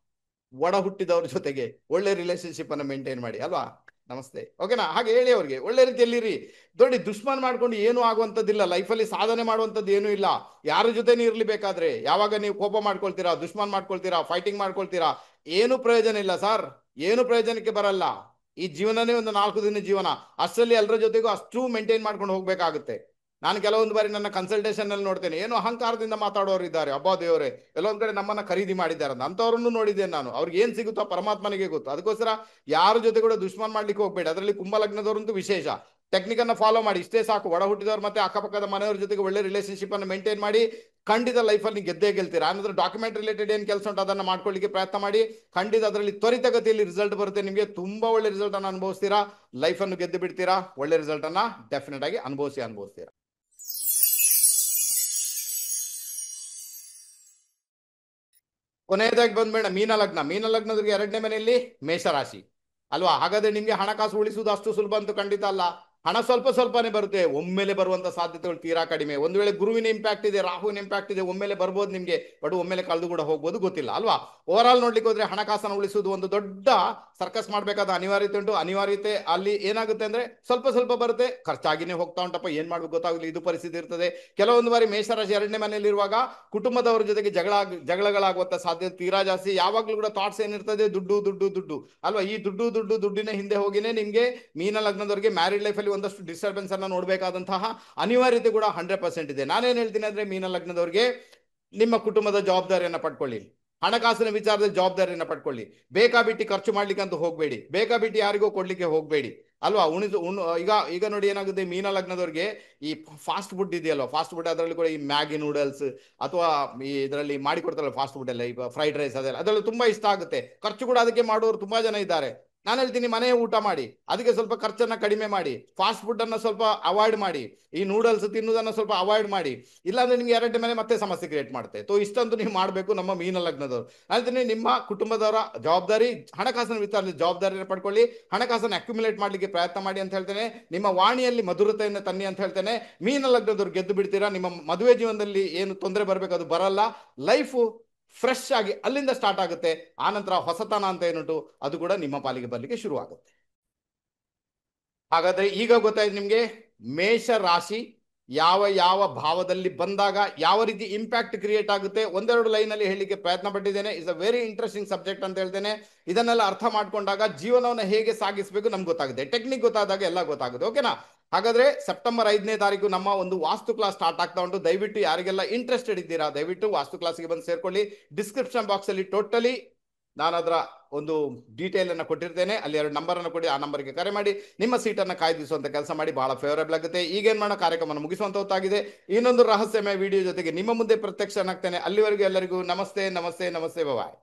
[SPEAKER 1] ಒಡ ಹುಟ್ಟಿದವ್ರ ಜೊತೆಗೆ ಒಳ್ಳೆ ರಿಲೇಶನ್ಶಿಪ್ ಅನ್ನ ಮೇಂಟೈನ್ ಮಾಡಿ ಅಲ್ವಾ. ನಮಸ್ತೆ. ಓಕೆನಾ? ಹಾಗೆ ಹೇಳಿ ಅವ್ರಿಗೆ, ಒಳ್ಳೆ ರೀತಿಯಲ್ಲಿರಿ. ನೋಡಿ, ದುಶ್ಮನ್ ಮಾಡ್ಕೊಂಡು ಏನೂ ಆಗುವಂಥದ್ದಿಲ್ಲ, ಲೈಫಲ್ಲಿ ಸಾಧನೆ ಮಾಡುವಂಥದ್ದು ಏನೂ ಇಲ್ಲ. ಯಾರ ಜೊತೆನೂ ಇರಲಿ, ಬೇಕಾದ್ರೆ ಯಾವಾಗ ನೀವು ಕೋಪ ಮಾಡ್ಕೊಳ್ತೀರಾ, ದುಶ್ಮನ್ ಮಾಡ್ಕೊಳ್ತೀರಾ, ಫೈಟಿಂಗ್ ಮಾಡ್ಕೊಳ್ತೀರಾ, ಏನು ಪ್ರಯೋಜನ ಇಲ್ಲ ಸರ್. ಏನು ಪ್ರಯೋಜನಕ್ಕೆ ಬರಲ್ಲ. ಈ ಜೀವನನೇ ಒಂದು 4 ದಿನ ಜೀವನ, ಅಷ್ಟರಲ್ಲಿ ಎಲ್ಲರ ಜೊತೆಗೂ ಅಷ್ಟು ಮೇಂಟೈನ್ ಮಾಡ್ಕೊಂಡು ಹೋಗ್ಬೇಕಾಗುತ್ತೆ. ನಾನು ಕೆಲವೊಂದು ಬಾರಿ ನನ್ನ ಕನ್ಸಲ್ಟೇಷನ್ ಅಲ್ಲಿ ನೋಡ್ತೇನೆ, ಏನೋ ಅಹಂಕಾರದಿಂದ ಮಾತಾಡೋರು ಇದ್ದಾರೆ, ಅಬ್ಬಾ ದೇವರೇ, ಎಲ್ಲೊಂದ್ ಕಡೆ ನಮ್ಮನ್ನ ಖರೀದಿ ಮಾಡಿದ್ದಾರೆ ಅಂತ. ಅಂತವ್ರನ್ನು ನೋಡಿದ್ದೇನೆ ನಾನು. ಅವ್ರಿಗೆ ಏನ್ ಸಿಗುತ್ತೋ ಪರಮಾತ್ಮನಿಗೆ ಗೊತ್ತು. ಅದಕ್ಕೋಸ್ಕರ ಯಾರ ಜೊತೆ ಕೂಡ ದುಶ್ಮನ್ ಮಾಡ್ಲಿಕ್ಕೆ ಹೋಗ್ಬೇಡಿ. ಅದರಲ್ಲಿ ಕುಂಭ ಲಗ್ನದವರಂತೂ ವಿಶೇಷ. ಟೆಕ್ನಿಕ್ ಅನ್ನ ಫಾಲೋ ಮಾಡಿ, ಇಷ್ಟೇ ಸಾಕು. ಒಡ ಹುಟ್ಟಿದವರು ಮತ್ತೆ ಅಕ್ಕಪಕ್ಕದ ಮನೆಯವ್ರ ಜೊತೆಗೆ ಒಳ್ಳೆ ರಿಲೇಶನ್ಶಿಪ್ ಅನ್ನು ಮೇಂಟೈನ್ ಮಾಡಿ, ಖಂಡಿತ ಲೈಫಲ್ಲಿ ಗೆದ್ದೇ ಗೆಲ್ತೀರಾ. ಅಂದ್ರೆ ಡಾಕ್ಯುಮೆಂಟ್ ರಿಲೇಟೆಡ್ ಏನ್ ಕೆಲಸ ಉಂಟು ಅದನ್ನ ಮಾಡ್ಕೊಳ್ಳಿಕ್ಕೆ ಪ್ರಯತ್ನ ಮಾಡಿ. ಖಂಡಿತ ಅದರಲ್ಲಿ ತ್ವರಿತಗತಿಯಲ್ಲಿ ರಿಸಲ್ಟ್ ಬರುತ್ತೆ. ನಿಮಗೆ ತುಂಬಾ ಒಳ್ಳೆ ರಿಸಲ್ಟ್ ಅನ್ನು ಅನುಭವಿಸ್ತೀರಾ. ಲೈಫ್ ಅನ್ನು ಗೆದ್ದು ಬಿಡ್ತೀರಾ. ಒಳ್ಳೆ ರಿಸಲ್ಟ್ ಅನ್ನ ಡೆಫಿನೆಟ್ ಆಗಿ ಅನುಭವಿಸ್ತೀರಾ. ಕೊನೆಯದಾಗಿ ಬಂದ್ಬೇಡ, ಮೀನ ಲಗ್ನದವರಿಗೆ 2ನೇ ಮನೆಯಲ್ಲಿ ಮೇಷರಾಶಿ ಅಲ್ವಾ? ಹಾಗಾದ್ರೆ ನಿಮ್ಗೆ ಹಣಕಾಸು ಉಳಿಸುವುದು ಅಷ್ಟು ಸುಲಭ ಅಂತೂ ಖಂಡಿತ ಅಲ್ಲ. ಹಣ ಸ್ವಲ್ಪ ಸ್ವಲ್ಪನೇ ಬರುತ್ತೆ, ಒಮ್ಮೆಲೆ ಬರುವಂತ ಸಾಧ್ಯತೆಗಳು ತೀರಾ ಕಡಿಮೆ. ಒಂದು ವೇಳೆ ಗುರುವಿನ ಇಂಪ್ಯಾಕ್ಟ್ ಇದೆ, ರಾಹುವಿನ ಇಂಪ್ಯಾಕ್ಟ್ ಇದೆ, ಒಮ್ಮೆಲೆ ಬರ್ಬೋದು ನಿಮ್ಗೆ, ಬಟ್ ಒಮ್ಮೆಲೆ ಕಳೆದು ಕೂಡ ಹೋಗ್ಬೋದು, ಗೊತ್ತಿಲ್ಲ ಅಲ್ವಾ? ಓವರ್ ಆಲ್ ನೋಡ್ಲಿಕ್ಕೆ ಹೋದ್ರೆ ಹಣಕಾಸನ್ನು ಉಳಿಸುವುದು ಒಂದು ದೊಡ್ಡ ಸರ್ಕಸ್ ಮಾಡಬೇಕಾದ ಅನಿವಾರ್ಯತೆ ಉಂಟು. ಅನಿವಾರ್ಯತೆ ಅಲ್ಲಿ ಏನಾಗುತ್ತೆ ಅಂದ್ರೆ ಸ್ವಲ್ಪ ಸ್ವಲ್ಪ ಬರುತ್ತೆ, ಖರ್ಚಾಗಿನೇ ಹೋಗ್ತಾ ಉಂಟಪ್ಪ, ಏನ್ ಮಾಡ್ಬೇಕು ಗೊತ್ತಾಗಲಿ, ಇದು ಪರಿಸ್ಥಿತಿ ಇರ್ತದೆ. ಕೆಲವೊಂದು ಬಾರಿ ಮೇಷರಾಶಿ 2ನೇ ಮನೆಯಲ್ಲಿರುವಾಗ ಕುಟುಂಬದವರ ಜೊತೆಗೆ ಜಗಳಗಳಾಗುವಂತ ಸಾಧ್ಯತೆ ತೀರಾ ಜಾಸ್ತಿ. ಯಾವಾಗ್ಲೂ ಕೂಡ ಥಾಟ್ಸ್ ಏನಿರ್ತದೆ, ದುಡ್ಡು ದುಡ್ಡು ದುಡ್ಡು ಅಲ್ವಾ? ಈ ದುಡ್ಡಿನ ಹಿಂದೆ ಹೋಗಿನೇ ನಿಮ್ಗೆ ಮೀನ ಲಗ್ನದವರಿಗೆ ಮ್ಯಾರಿಡ್ ಲೈಫ್ ಅಲ್ಲಿ ಒಂದಷ್ಟು ಡಿಸ್ಟರ್ಬೆನ್ಸ್ ಅನ್ನ ನೋಡಬೇಕಾದಂತಹ ಅನಿವಾರ್ಯತೆ ಕೂಡ 100% ಇದೆ. ನಾನೇನ್ ಹೇಳ್ತೀನಿ ಅಂದ್ರೆ, ಮೀನ ಲಗ್ನದವರಿಗೆ ನಿಮ್ಮ ಕುಟುಂಬದ ಜವಾಬ್ದಾರಿಯನ್ನ ಪಡ್ಕೊಳ್ಳಿ, ಹಣಕಾಸಿನ ವಿಚಾರದ ಜವಾಬ್ದಾರಿಯನ್ನ ಪಡ್ಕೊಳ್ಳಿ. ಬೇಕಾಬಿಟ್ಟಿ ಖರ್ಚು ಮಾಡ್ಲಿಕ್ಕೆ ಅಂತ ಹೋಗ್ಬೇಡಿ, ಬೇಕಾಬಿಟ್ಟಿ ಯಾರಿಗೂ ಕೊಡ್ಲಿಕ್ಕೆ ಹೋಗ್ಬೇಡಿ ಅಲ್ವಾ? ಈಗ ನೋಡಿ ಏನಾಗುತ್ತೆ, ಮೀನ ಲಗ್ನದವ್ರಿಗೆ ಈ ಫಾಸ್ಟ್ ಫುಡ್ ಇದೆಯಲ್ವಾ, ಫಾಸ್ಟ್ ಫುಡ್ ಅದರಲ್ಲಿ ಕೂಡ ಈ ಮ್ಯಾಗಿ ನೂಡಲ್ಸ್ ಅಥವಾ ಈ ಇದರಲ್ಲಿ ಮಾಡಿಕೊಡ್ತಾರಲ್ಲ ಫಾಸ್ಟ್ ಫುಡ್ ಎಲ್ಲ, ಈಗ ಫ್ರೈಡ್ ರೈಸ್ ಅದೆಲ್ಲ, ಅದರಲ್ಲಿ ತುಂಬಾ ಇಷ್ಟ ಆಗುತ್ತೆ. ಖರ್ಚು ಕೂಡ ಅದಕ್ಕೆ ಮಾಡುವವರು ತುಂಬಾ ಜನ ಇದ್ದಾರೆ. ನಾನು ಹೇಳ್ತೀನಿ, ಮನೆಯ ಊಟ ಮಾಡಿ, ಅದಕ್ಕೆ ಸ್ವಲ್ಪ ಖರ್ಚನ್ನ ಕಡಿಮೆ ಮಾಡಿ, ಫಾಸ್ಟ್ ಫುಡ್ ಅನ್ನ ಸ್ವಲ್ಪ ಅವಾಯ್ಡ್ ಮಾಡಿ, ಈ ನೂಡಲ್ಸ್ ತಿನ್ನುವುದನ್ನ ಸ್ವಲ್ಪ ಅವಾಯ್ಡ್ ಮಾಡಿ. ಇಲ್ಲಾಂದ್ರೆ ನಿಮ್ಗೆ 2 ಮನೆ ಮತ್ತೆ ಸಮಸ್ಯೆ ಕ್ರಿಯೇಟ್ ಮಾಡುತ್ತೆ. ಇಷ್ಟಂತೂ ನೀವು ಮಾಡಬೇಕು ನಮ್ಮ ಮೀನ ಲಗ್ನದವರು. ಹೇಳ್ತೀನಿ, ನಿಮ್ಮ ಕುಟುಂಬದವರ ಜವಾಬ್ದಾರಿ, ಹಣಕಾಸಿನ ವಿಚಾರದ ಜವಾಬ್ದಾರಿಯನ್ನು ಪಡ್ಕೊಳ್ಳಿ, ಹಣಕಾಸನ್ನು ಅಕ್ಯುಮುಲೇಟ್ ಮಾಡ್ಲಿಕ್ಕೆ ಪ್ರಯತ್ನ ಮಾಡಿ ಅಂತ ಹೇಳ್ತೇನೆ. ನಿಮ್ಮ ವಾಣಿಯಲ್ಲಿ ಮಧುರತೆಯನ್ನು ತನ್ನಿ ಅಂತ ಹೇಳ್ತೇನೆ. ಮೀನ ಲಗ್ನದವ್ರು ಗೆದ್ದು ಬಿಡ್ತೀರಾ. ನಿಮ್ಮ ಮದುವೆ ಜೀವನದಲ್ಲಿ ಏನು ತೊಂದರೆ ಬರಬೇಕು ಅದು ಬರಲ್ಲ. ಲೈಫು ಫ್ರೆಶ್ ಆಗಿ ಅಲ್ಲಿಂದ ಸ್ಟಾರ್ಟ್ ಆಗುತ್ತೆ. ಆನಂತರ ಹೊಸತನ ಅಂತ ಏನುಂಟು ಅದು ಕೂಡ ನಿಮ್ಮ ಪಾಲಿಗೆ ಬರ್ಲಿಕ್ಕೆ ಶುರು ಆಗುತ್ತೆ. ಹಾಗಾದ್ರೆ ಈಗ ಗೊತ್ತಾಯ್ತು ನಿಮ್ಗೆ ಮೇಷ ರಾಶಿ ಯಾವ ಯಾವ ಭಾವದಲ್ಲಿ ಬಂದಾಗ ಯಾವ ರೀತಿ ಇಂಪ್ಯಾಕ್ಟ್ ಕ್ರಿಯೇಟ್ ಆಗುತ್ತೆ. ಒಂದೆರಡು ಲೈನ್ ಅಲ್ಲಿ ಹೇಳಲಿಕ್ಕೆ ಪ್ರಯತ್ನ ಪಟ್ಟಿದ್ದೇನೆ. Is a very interesting subject ಅಂತ ಹೇಳ್ತೇನೆ. ಇದನ್ನೆಲ್ಲ ಅರ್ಥ ಮಾಡ್ಕೊಂಡಾಗ ಜೀವನವನ್ನು ಹೇಗೆ ಸಾಗಿಸಬೇಕು ನಮ್ಗೆ ಗೊತ್ತಾಗುತ್ತೆ. ಟೆಕ್ನಿಕ್ ಗೊತ್ತಾದಾಗ ಎಲ್ಲ ಗೊತ್ತಾಗುತ್ತೆ. ಓಕೆನಾ? ಹಾಗಾದ್ರೆ ಸೆಪ್ಟೆಂಬರ್ 5ನೇ ತಾರೀಕು ನಮ್ಮ ಒಂದು ವಾಸ್ತು ಕ್ಲಾಸ್ ಸ್ಟಾರ್ಟ್ ಆಗ್ತಾ ಉಂಟು. ದಯವಿಟ್ಟು ಯಾರಿಗೆಲ್ಲ ಇಂಟ್ರೆಸ್ಟೆಡ್ ಇದ್ದೀರಾ, ದಯವಿಟ್ಟು ವಾಸ್ತು ಕ್ಲಾಸ್ಗೆ ಬಂದು ಸೇರ್ಕೊಳ್ಳಿ. ಡಿಸ್ಕ್ರಿಪ್ಷನ್ ಬಾಕ್ಸ್ ಅಲ್ಲಿ ಟೋಟಲಿ ನಾನು ಅದರ ಒಂದು ಡೀಟೇಲ್ ಅನ್ನು ಕೊಟ್ಟಿರ್ತೇನೆ. ಅಲ್ಲಿ 2 ನಂಬರ್ ಅನ್ನು ಕೊಡಿ, ಆ ನಂಬರ್ಗೆ ಕರೆ ಮಾಡಿ ನಿಮ್ಮ ಸೀಟನ್ನು ಕಾಯ್ದಿರಿಸುವಂತ ಕೆಲಸ ಮಾಡಿ. ಬಹಳ ಫೇವರೇಬಲ್ ಆಗುತ್ತೆ. ಈಗೇನ್ ಮಾಡೋ ಕಾರ್ಯಕ್ರಮವನ್ನು ಮುಗಿಸುವಂತ ಹೊತ್ತಾಗಿದೆ. ಇನ್ನೊಂದು ರಹಸ್ಯಮಯ ವಿಡಿಯೋ ಜೊತೆಗೆ ನಿಮ್ಮ ಮುಂದೆ ಪ್ರತ್ಯಕ್ಷನಾಗ್ತೇನೆ. ಅಲ್ಲಿವರೆಗೂ ಎಲ್ಲರಿಗೂ ನಮಸ್ತೆ ನಮಸ್ತೆ ನಮಸ್ತೆ, ಬಾಯ್.